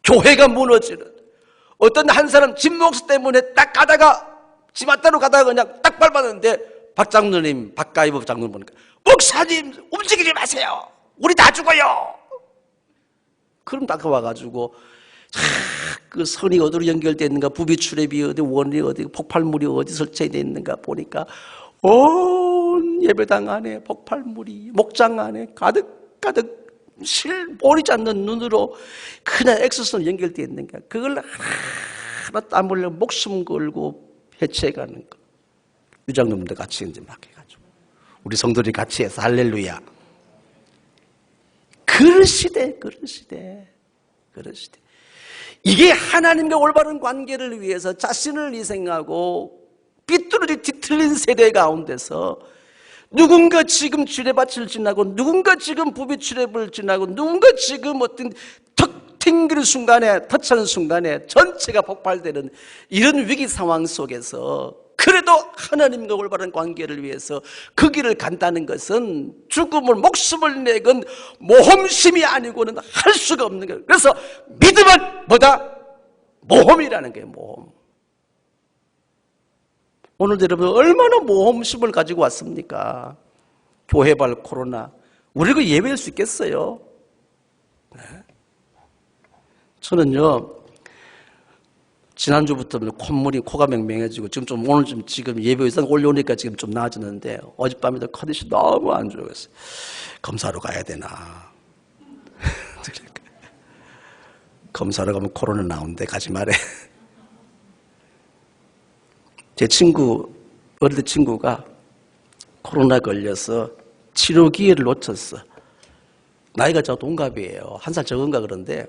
교회가 무너지는. 어떤 한 사람 진목수 때문에 딱 가다가, 집 앞대로 가다가 그냥 딱 밟았는데, 박 장로님, 박가이법 장로님 보니까, 목사님, 움직이지 마세요! 우리 다 죽어요! 그럼 딱 와가지고, 그 선이 어디로 연결되어 있는가, 부비출입이 어디, 원이 어디, 폭발물이 어디 설치되어 있는가 보니까, 온 예배당 안에 폭발물이, 목장 안에 가득 보이지 않는 눈으로 그냥 엑소선 연결되어 있는가. 그걸 하나 땀 흘려 목숨 걸고 해체해가는 거. 유장놈도 같이 이제 막 해가지고. 우리 성도들이 같이 해서 할렐루야. 그런 시대. 이게 하나님과 올바른 관계를 위해서 자신을 희생하고 삐뚤어지 뒤틀린 세대 가운데서 누군가 지금 주례밭을 지나고 누군가 지금 부비출입을 지나고 누군가 지금 어떤 턱 튕기는 순간에 터치하는 순간에 전체가 폭발되는 이런 위기 상황 속에서 그래도 하나님과 올바른 관계를 위해서 그 길을 간다는 것은 죽음을 목숨을 내건 모험심이 아니고는 할 수가 없는 거예요. 그래서 믿음은 뭐다? 모험이라는 거예요. 모험. 오늘도 여러분 얼마나 모험심을 가지고 왔습니까? 교회발 코로나. 우리가 예배할 수 있겠어요? 네. 저는요, 지난주부터 콧물이 코가 맹맹해지고 지금 오늘 지금 예배 의상 올려오니까 지금 좀 나아졌는데 어젯밤에도 컨디션이 너무 안 좋았어요. 검사로 가야 되나. 검사로 가면 코로나 나온대. 가지 말해. 제 친구, 어릴 때 친구가 코로나 걸려서 치료 기회를 놓쳤어. 나이가 저 동갑이에요. 한 살 적은가 그런데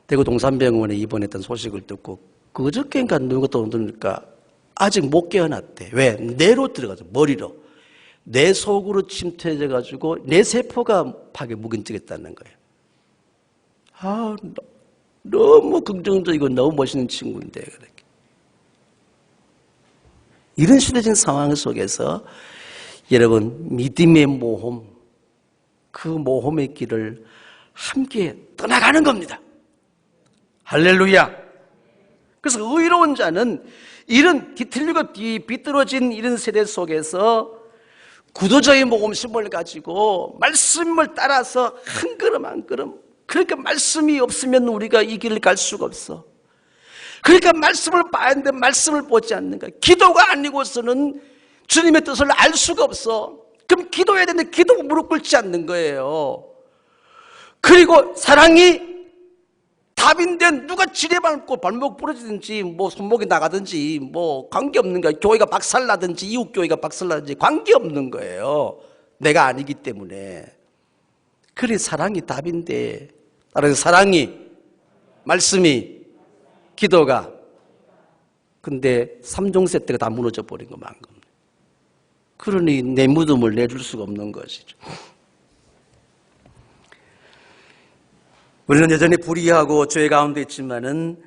대구 동산병원에 입원했던 소식을 듣고 그저께인가 누가 또 들으니까 아직 못 깨어났대. 왜? 뇌로 들어가서 머리로. 뇌 속으로 침투해져가지고 뇌 세포가 파괴 묵인되겠다는 거예요. 아, 너무 긍정적이고 너무 멋있는 친구인데 그렇게. 이런 시대적인 상황 속에서 여러분 믿음의 모험, 그 모험의 길을 함께 떠나가는 겁니다. 할렐루야. 그래서 의로운 자는 이런 뒤틀리고 비뚤어진 이런 세대 속에서 구도자의 모험심을 가지고 말씀을 따라서 한 걸음 한 걸음, 그러니까 말씀이 없으면 우리가 이 길을 갈 수가 없어. 그러니까 말씀을 봐야 하는데 말씀을 보지 않는 거야. 기도가 아니고서는 주님의 뜻을 알 수가 없어. 그럼 기도해야 되는데 기도 무릎 꿇지 않는 거예요. 그리고 사랑이 답인데 누가 지뢰밟고 발목 부러지든지 뭐 손목이 나가든지 뭐 관계없는 거야. 교회가 박살나든지 이웃교회가 박살나든지 관계없는 거예요. 내가 아니기 때문에. 그래 사랑이 답인데, 따라서 사랑이, 말씀이, 기도가, 근데 3종 세트가 다 무너져 버린 것만 겁니다. 그러니 내 무덤을 내줄 수가 없는 것이죠. 우리는 여전히 불의하고 죄 가운데 있지만은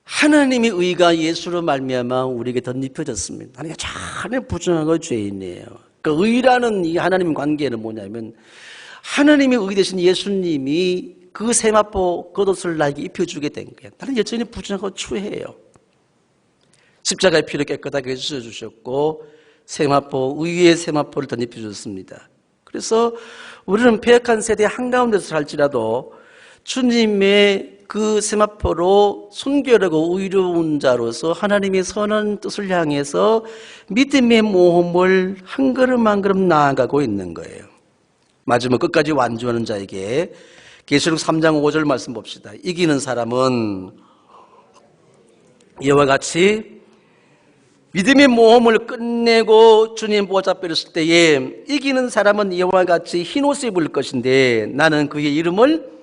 하나님의 의가 예수로 말미암아 우리에게 덧입혀졌습니다. 하나님 자네 부정하고 죄인이에요. 그 의라는 이 하나님 관계는 뭐냐면 하나님의 의 되신 예수님이 그 세마포 겉옷을 나에게 입혀주게 된 거예요. 나는 여전히 부정하고 추해요. 십자가의 피로 깨끗하게 씻어주셨고 세마포, 의의 세마포를 덧입혀줬습니다. 그래서 우리는 패역한 세대 한가운데서 살지라도 주님의 그 세마포로 순결하고 의로운 자로서 하나님의 선한 뜻을 향해서 믿음의 모험을 한 걸음 한 걸음 나아가고 있는 거예요. 마지막 끝까지 완주하는 자에게 계시록 3장 5절 말씀 봅시다. 이기는 사람은 이와 같이 믿음의 모험을 끝내고 주님 보좌 앞에 섰을 때에 이기는 사람은 이와 같이 흰옷을 입을 것인데 나는 그의 이름을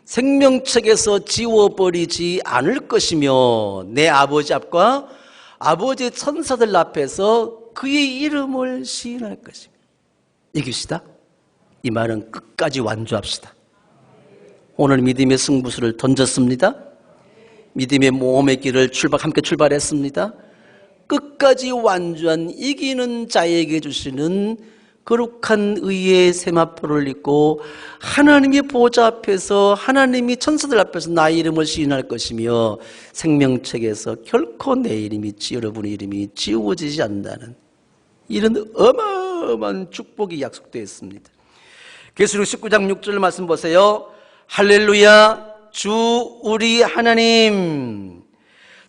생명책에서 지워버리지 않을 것이며 내 아버지 앞과 아버지의 천사들 앞에서 그의 이름을 시인할 것입니다. 이깁시다. 이 말은 끝까지 완주합시다. 오늘 믿음의 승부수를 던졌습니다. 믿음의 모험의 길을 함께 출발했습니다. 끝까지 완주한 이기는 자에게 주시는 거룩한 의의 세마포를 입고 하나님의 보좌 앞에서 하나님이 천사들 앞에서 나의 이름을 시인할 것이며 생명책에서 결코 내 이름이 여러분의 이름이 지워지지 않는다는 이런 어마어마한 축복이 약속되어 있습니다. 계시록 19장 6절 말씀 보세요. 할렐루야. 주 우리 하나님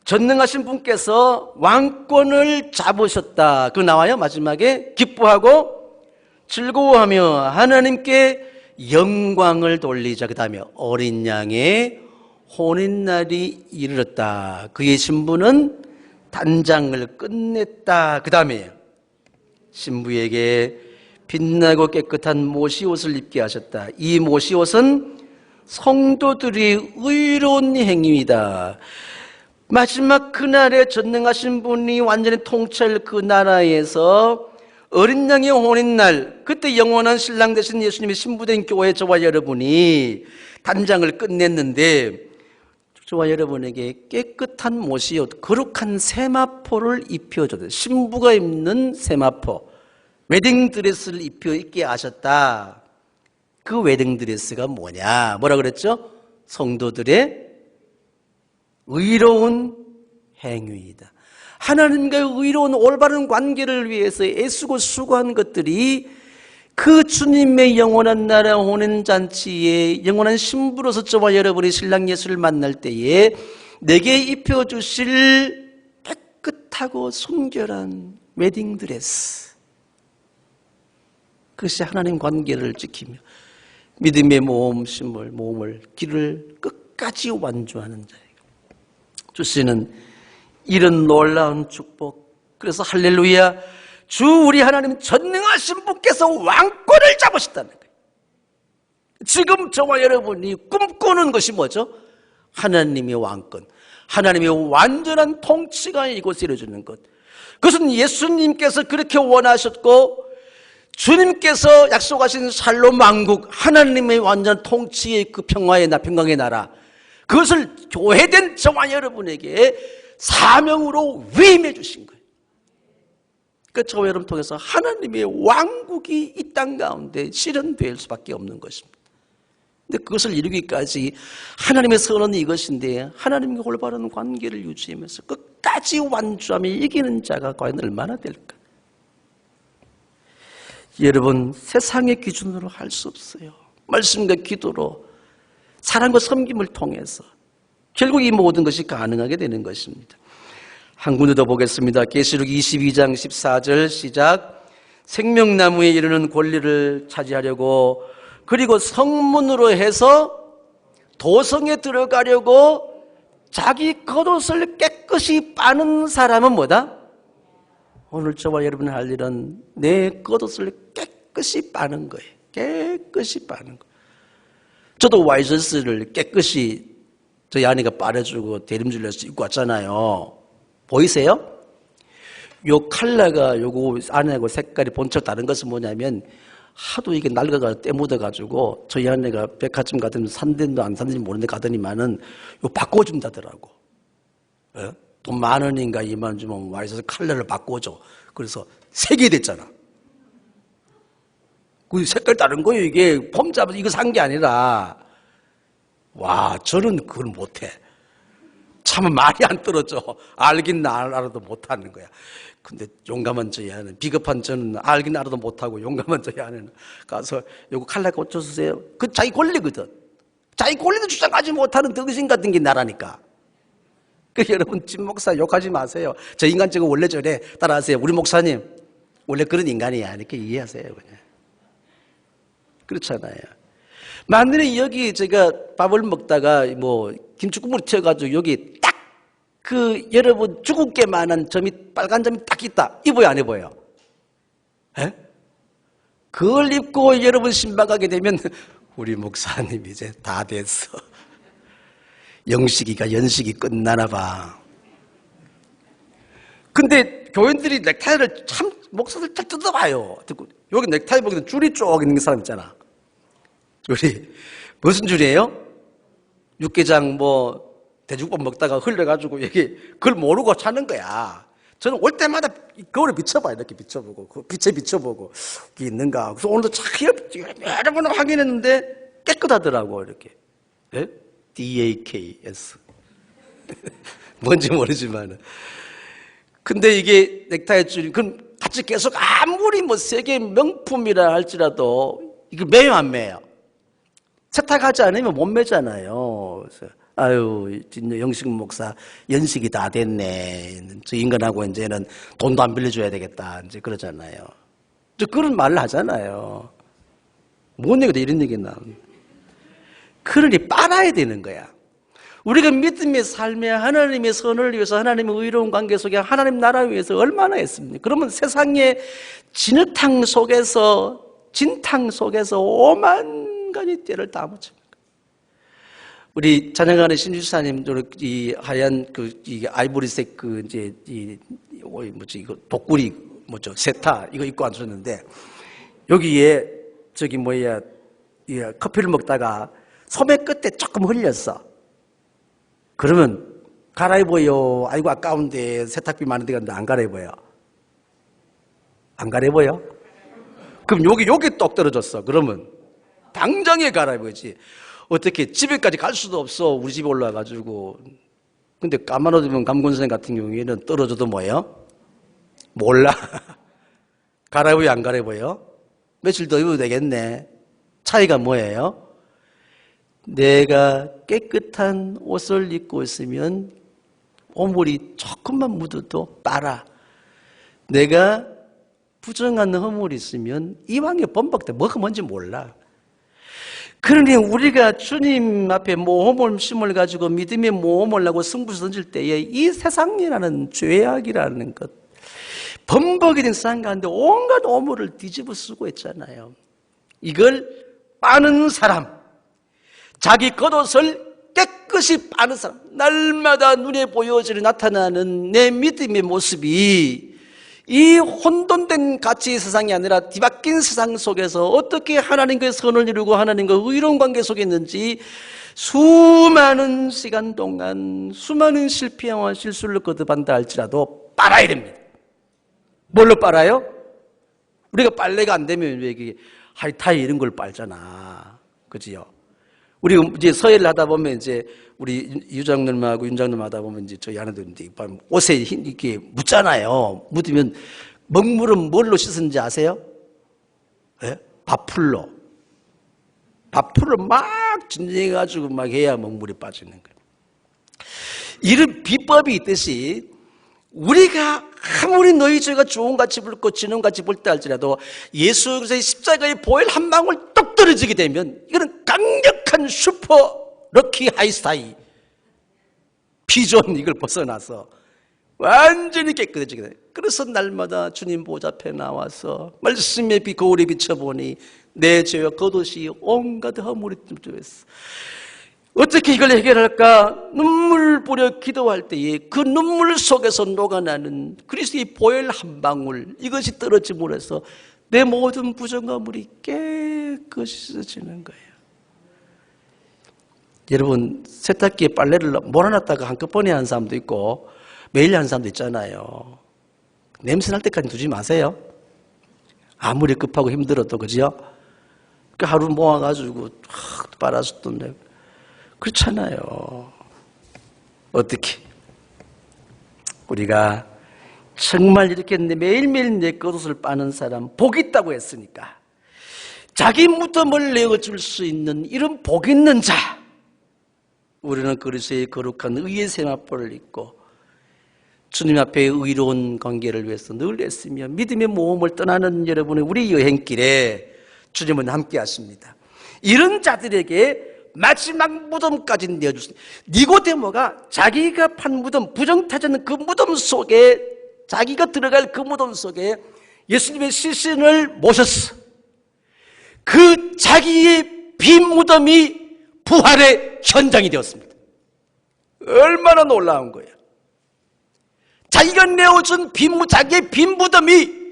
전능하신 분께서 왕권을 잡으셨다. 그거 나와요. 마지막에 기뻐하고 즐거워하며 하나님께 영광을 돌리자. 그 다음에 어린 양의 혼인날이 이르렀다. 그의 신부는 단장을 끝냈다. 그 다음에 신부에게 빛나고 깨끗한 모시옷을 입게 하셨다. 이 모시옷은 성도들이 의로운 행위이다. 마지막 그날에 전능하신 분이 완전히 통치할 그 나라에서 어린 양의 혼인날, 그때 영원한 신랑 되신 예수님의 신부된 교회 저와 여러분이 단장을 끝냈는데 저와 여러분에게 깨끗한 모시옷, 거룩한 세마포를 입혀줬다. 신부가 입는 세마포, 웨딩드레스를 입게 하셨다. 그 웨딩드레스가 뭐냐? 뭐라 그랬죠? 성도들의 의로운 행위이다. 하나님과의 의로운 올바른 관계를 위해서 애쓰고 수고한 것들이 그 주님의 영원한 나라 혼인잔치에 영원한 신부로서 저와 여러분이 신랑 예수를 만날 때에 내게 입혀주실 깨끗하고 순결한 웨딩드레스, 그것이 하나님 관계를 지키며 믿음의 모험을 길을 끝까지 완주하는 자예요. 주시는 이런 놀라운 축복. 그래서 할렐루야, 주 우리 하나님 전능하신 분께서 왕권을 잡으셨다는 거예요. 지금 저와 여러분이 꿈꾸는 것이 뭐죠? 하나님의 왕권, 하나님의 완전한 통치가 이곳에 이루어지는 것. 그것은 예수님께서 그렇게 원하셨고 주님께서 약속하신 샬롬 왕국, 하나님의 완전 통치의 그 평화의 평강의 나라, 그것을 교회된 저와 여러분에게 사명으로 위임해 주신 거예요. 그 저와 여러분 통해서 하나님의 왕국이 이 땅 가운데 실현될 수밖에 없는 것입니다. 근데 그것을 이루기까지 하나님의 선언이 이것인데, 하나님과 올바른 관계를 유지하면서 끝까지 완주하며 이기는 자가 과연 얼마나 될까? 여러분, 세상의 기준으로 할 수 없어요. 말씀과 기도로, 사랑과 섬김을 통해서 결국 이 모든 것이 가능하게 되는 것입니다. 한 군데 더 보겠습니다. 계시록 22장 14절 시작. 생명나무에 이르는 권리를 차지하려고, 그리고 성문으로 해서 도성에 들어가려고 자기 겉옷을 깨끗이 빠는 사람은 뭐다? 오늘 저와 여러분이 할 일은 내 겉옷을 깨끗이 빠는 거예요. 깨끗이 빠는 거. 저도 와이셔츠를 깨끗이 저희 아내가 빨아주고 대림질러서 입고 왔잖아요. 보이세요? 요 컬러가 요거 안에하고 색깔이 본chất 다른 것은 뭐냐면, 하도 이게 낡아가 때 묻어가지고 저희 아내가 백화점 가더니 산덴도 안 산덴지 모르는데 가더니만은 요 바꿔준다더라고. 예? 돈 10,000원인가 20,000원 주면 와이셔츠 컬러를 바꿔줘. 그래서 3개 됐잖아. 그 색깔 다른 거예요. 이게 폼 잡아서 이거 산 게 아니라. 와, 저는 그걸 못해. 참 말이 안 떨어져. 알긴 알아도 못하는 거야. 근데 용감한 저희 아내는, 비겁한 저는 알긴 알아도 못하고 용감한 저희 아내는 가서 요거 칼라 고쳐주세요. 그 자기 권리거든. 자기 권리도 주장하지 못하는 덩신 같은 게 나라니까. 그 여러분, 진 목사 욕하지 마세요. 저 인간적은 원래 저래. 따라하세요. 우리 목사님 원래 그런 인간이야. 이렇게 이해하세요. 그냥. 그렇잖아요. 만일에 여기 제가 밥을 먹다가 뭐 김치국물이 튀어가지고 여기 딱 그 여러분 주근깨 만한 점이, 빨간 점이 딱 있다. 입어요, 안 입어요? 에? 그걸 입고 여러분 신방하게 되면 우리 목사님 이제 다 됐어. 영식이가 연식이 끝나나 봐. 근데 교인들이 넥타이를 참 목사들 잘 뜯어봐요. 여기 넥타이 보기는 줄이 쭉 있는 사람 있잖아. 줄이 무슨 줄이에요? 육개장 뭐 돼지국밥 먹다가 흘려가지고 여기 그걸 모르고 찾는 거야. 저는 올 때마다 거울에 비춰봐요. 이렇게 비춰보고, 그 빛에 비춰보고 이게 있는가. 그래서 오늘도 여러 번 확인했는데 깨끗하더라고. 이렇게. 예? DAKS. 뭔지 모르지만. 근데 이게 넥타이 줄이, 그럼 같이 계속 아무리 뭐 세계 명품이라 할지라도 이걸 매요, 안 매요? 세탁하지 않으면 못 매잖아요. 그래서 아유, 영식 목사 연식이 다 됐네. 저 인간하고 이제는 돈도 안 빌려줘야 되겠다. 이제 그러잖아요. 저 그런 말을 하잖아요. 뭔 얘기다 이런 얘기 나. 그러니 빨아야 되는 거야. 우리가 믿음의 삶에 하나님의 선을 위해서, 하나님의 의로운 관계 속에 하나님 나라 위해서 얼마나 했습니까? 그러면 세상의 진흙탕 속에서, 진탕 속에서 오만 가지 때를 다 묻힙니다. 우리 찬양하는 신주사님, 이 하얀 이 아이보리색 이제 이거 독구리 세타 이거 입고 앉으셨는데, 여기에 커피를 먹다가 소매 끝에 조금 흘렸어. 그러면 갈아입어요. 아이고 아까운데 세탁비 많은데 갔는데 안 갈아입어요. 안 갈아입어요? 그럼 여기 똑 떨어졌어. 그러면 당장에 갈아입어야지. 어떻게 집에까지 갈 수도 없어. 우리 집에 올라와가지고. 근데 까만어두면 감군선생 같은 경우에는 떨어져도 뭐예요? 몰라. 갈아입어요, 안 갈아입어요? 며칠 더 입어도 되겠네. 차이가 뭐예요? 내가 깨끗한 옷을 입고 있으면 오물이 조금만 묻어도 빨아. 내가 부정한 허물이 있으면 이왕에 범벅돼. 뭐가 뭔지 몰라. 그러니 우리가 주님 앞에 모험심을 가지고 믿음의 모험을 하고 승부수 던질 때에 이 세상이라는 죄악이라는 것, 범벅이 된 세상 가운데 온갖 오물을 뒤집어 쓰고 있잖아요. 이걸 빠는 사람, 자기 겉옷을 깨끗이 빠는 사람, 날마다 눈에 보여지는 나타나는 내 믿음의 모습이 이 혼돈된 가치 세상이 아니라 뒤바뀐 세상 속에서 어떻게 하나님과의 선을 이루고 하나님과 의로운 관계 속에 있는지 수많은 시간 동안 수많은 실패와 실수를 거듭한다 할지라도 빨아야 됩니다. 뭘로 빨아요? 우리가 빨래가 안 되면 왜 이게 하이타이 이런 걸 빨잖아. 그지요? 우리가 이제 서예를 하다 보면 이제 우리 유장님하고 윤장님 하다 보면 이제 저희 아내도 이제 옷에 이렇게 묻잖아요. 묻으면 먹물은 뭘로 씻는지 아세요? 네? 밥풀로. 밥풀을 막 진정해가지고 막 해야 먹물이 빠지는 거예요. 이런 비법이 있듯이 우리가 아무리 너희 죄가 주홍같이 붉고 진홍같이 붉다 할지라도 예수 그리스도의 십자가의 보혈 한 방울 똑 떨어지게 되면 이거는 강력한 슈퍼 럭키 하이스타이 비존 이걸 벗어나서 완전히 깨끗해지게 돼요. 그래서 날마다 주님 보좌 앞에 나와서 말씀의 빛 거울에 비춰보니 내 죄와 겉옷이 온갖 허물이 뜸들었어. 어떻게 이걸 해결할까? 눈물 뿌려 기도할 때에 그 눈물 속에서 녹아나는 그리스도의 보혈 한 방울 이것이 떨어짐으로 해서 내 모든 부정함물이 깨끗해지는 거예요. 여러분 세탁기에 빨래를 몰아놨다가 한꺼번에 하는 사람도 있고 매일 하는 사람도 있잖아요. 냄새 날 때까지 두지 마세요. 아무리 급하고 힘들어도 그죠? 하루 모아가지고 빨아서 또 내고 그렇잖아요. 어떻게 우리가 정말 이렇게 매일매일 내 겉옷을 빠는 사람 복 있다고 했으니까 자기 무덤을 내어줄 수 있는 이런 복 있는 자 우리는 그리스도의 거룩한 의의 세마포를 입고 주님 앞에 의로운 관계를 위해서 늘 애쓰며 믿음의 모험을 떠나는 여러분의 우리 여행길에 주님은 함께 하십니다. 이런 자들에게 마지막 무덤까지 내어주십니다. 니고데모가 자기가 판 무덤, 부정타자는 그 무덤 속에 자기가 들어갈 그 무덤 속에 예수님의 시신을 모셨어. 그 자기의 빈 무덤이 부활의 현장이 되었습니다. 얼마나 놀라운 거예요. 자기가 내어준 자기의 빈 무덤이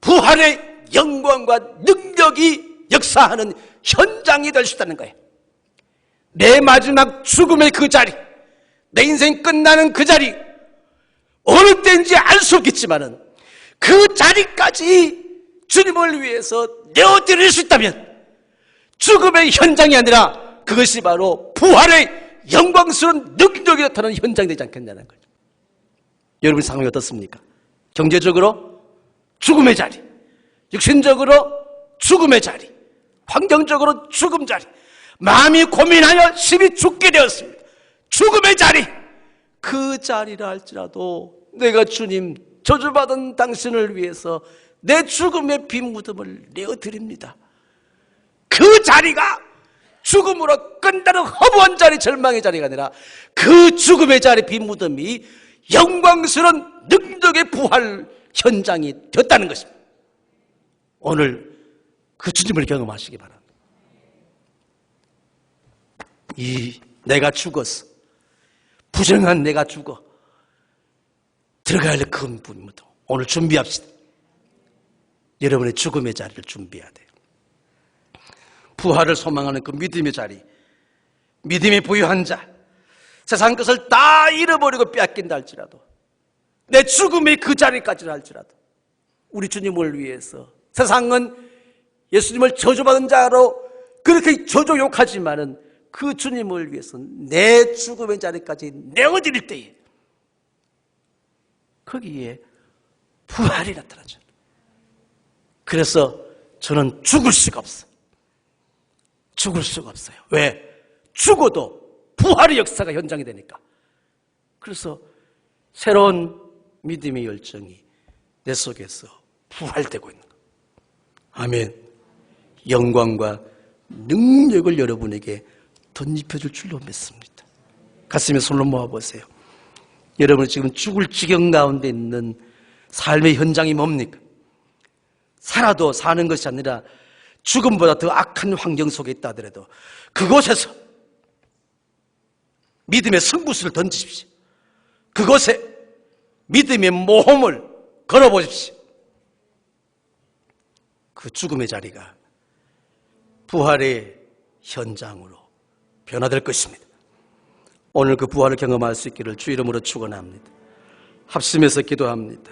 부활의 영광과 능력이 역사하는 현장이 될 수 있다는 거예요. 내 마지막 죽음의 그 자리, 내 인생 끝나는 그 자리, 어느 때인지 알 수 없겠지만은 그 자리까지 주님을 위해서 내어드릴 수 있다면 죽음의 현장이 아니라 그것이 바로 부활의 영광스러운 능력이 나타나는 현장이 되지 않겠냐는 거죠. 여러분 상황이 어떻습니까? 경제적으로 죽음의 자리, 육신적으로 죽음의 자리, 환경적으로 죽음 자리, 마음이 고민하여 심히 죽게 되었습니다. 죽음의 자리, 그 자리라 할지라도 내가 주님 저주받은 당신을 위해서 내 죽음의 빈 무덤을 내어드립니다. 그 자리가 죽음으로 끝나는 허무한 자리, 절망의 자리가 아니라 그 죽음의 자리 빈 무덤이 영광스러운 능력의 부활 현장이 되었다는 것입니다. 오늘 그 주님을 경험하시기 바랍니다. 내가 죽었어. 부정한 내가 죽어. 들어갈 그 무덤. 오늘 준비합시다. 여러분의 죽음의 자리를 준비해야 돼요. 부활을 소망하는 그 믿음의 자리, 믿음이 부유한 자, 세상 것을 다 잃어버리고 빼앗긴다 할지라도 내 죽음의 그 자리까지라 할지라도 우리 주님을 위해서 세상은 예수님을 저주받은 자로 그렇게 저주 욕하지만은 그 주님을 위해서 내 죽음의 자리까지 내어드릴 때에 거기에 부활이 나타나죠. 그래서 저는 죽을 수가 없어요. 죽을 수가 없어요. 왜? 죽어도 부활의 역사가 현장이 되니까. 그래서 새로운 믿음의 열정이 내 속에서 부활되고 있는 거예요. 아멘. 영광과 능력을 여러분에게 덧입혀줄 줄로 믿습니다. 가슴에 손을 모아보세요. 여러분이 지금 죽을 지경 가운데 있는 삶의 현장이 뭡니까? 살아도 사는 것이 아니라 죽음보다 더 악한 환경 속에 있다 하더라도 그곳에서 믿음의 승부수를 던지십시오. 그곳에 믿음의 모험을 걸어보십시오. 그 죽음의 자리가 부활의 현장으로 변화될 것입니다. 오늘 그 부활을 경험할 수 있기를 주 이름으로 축원합니다. 합심해서 기도합니다.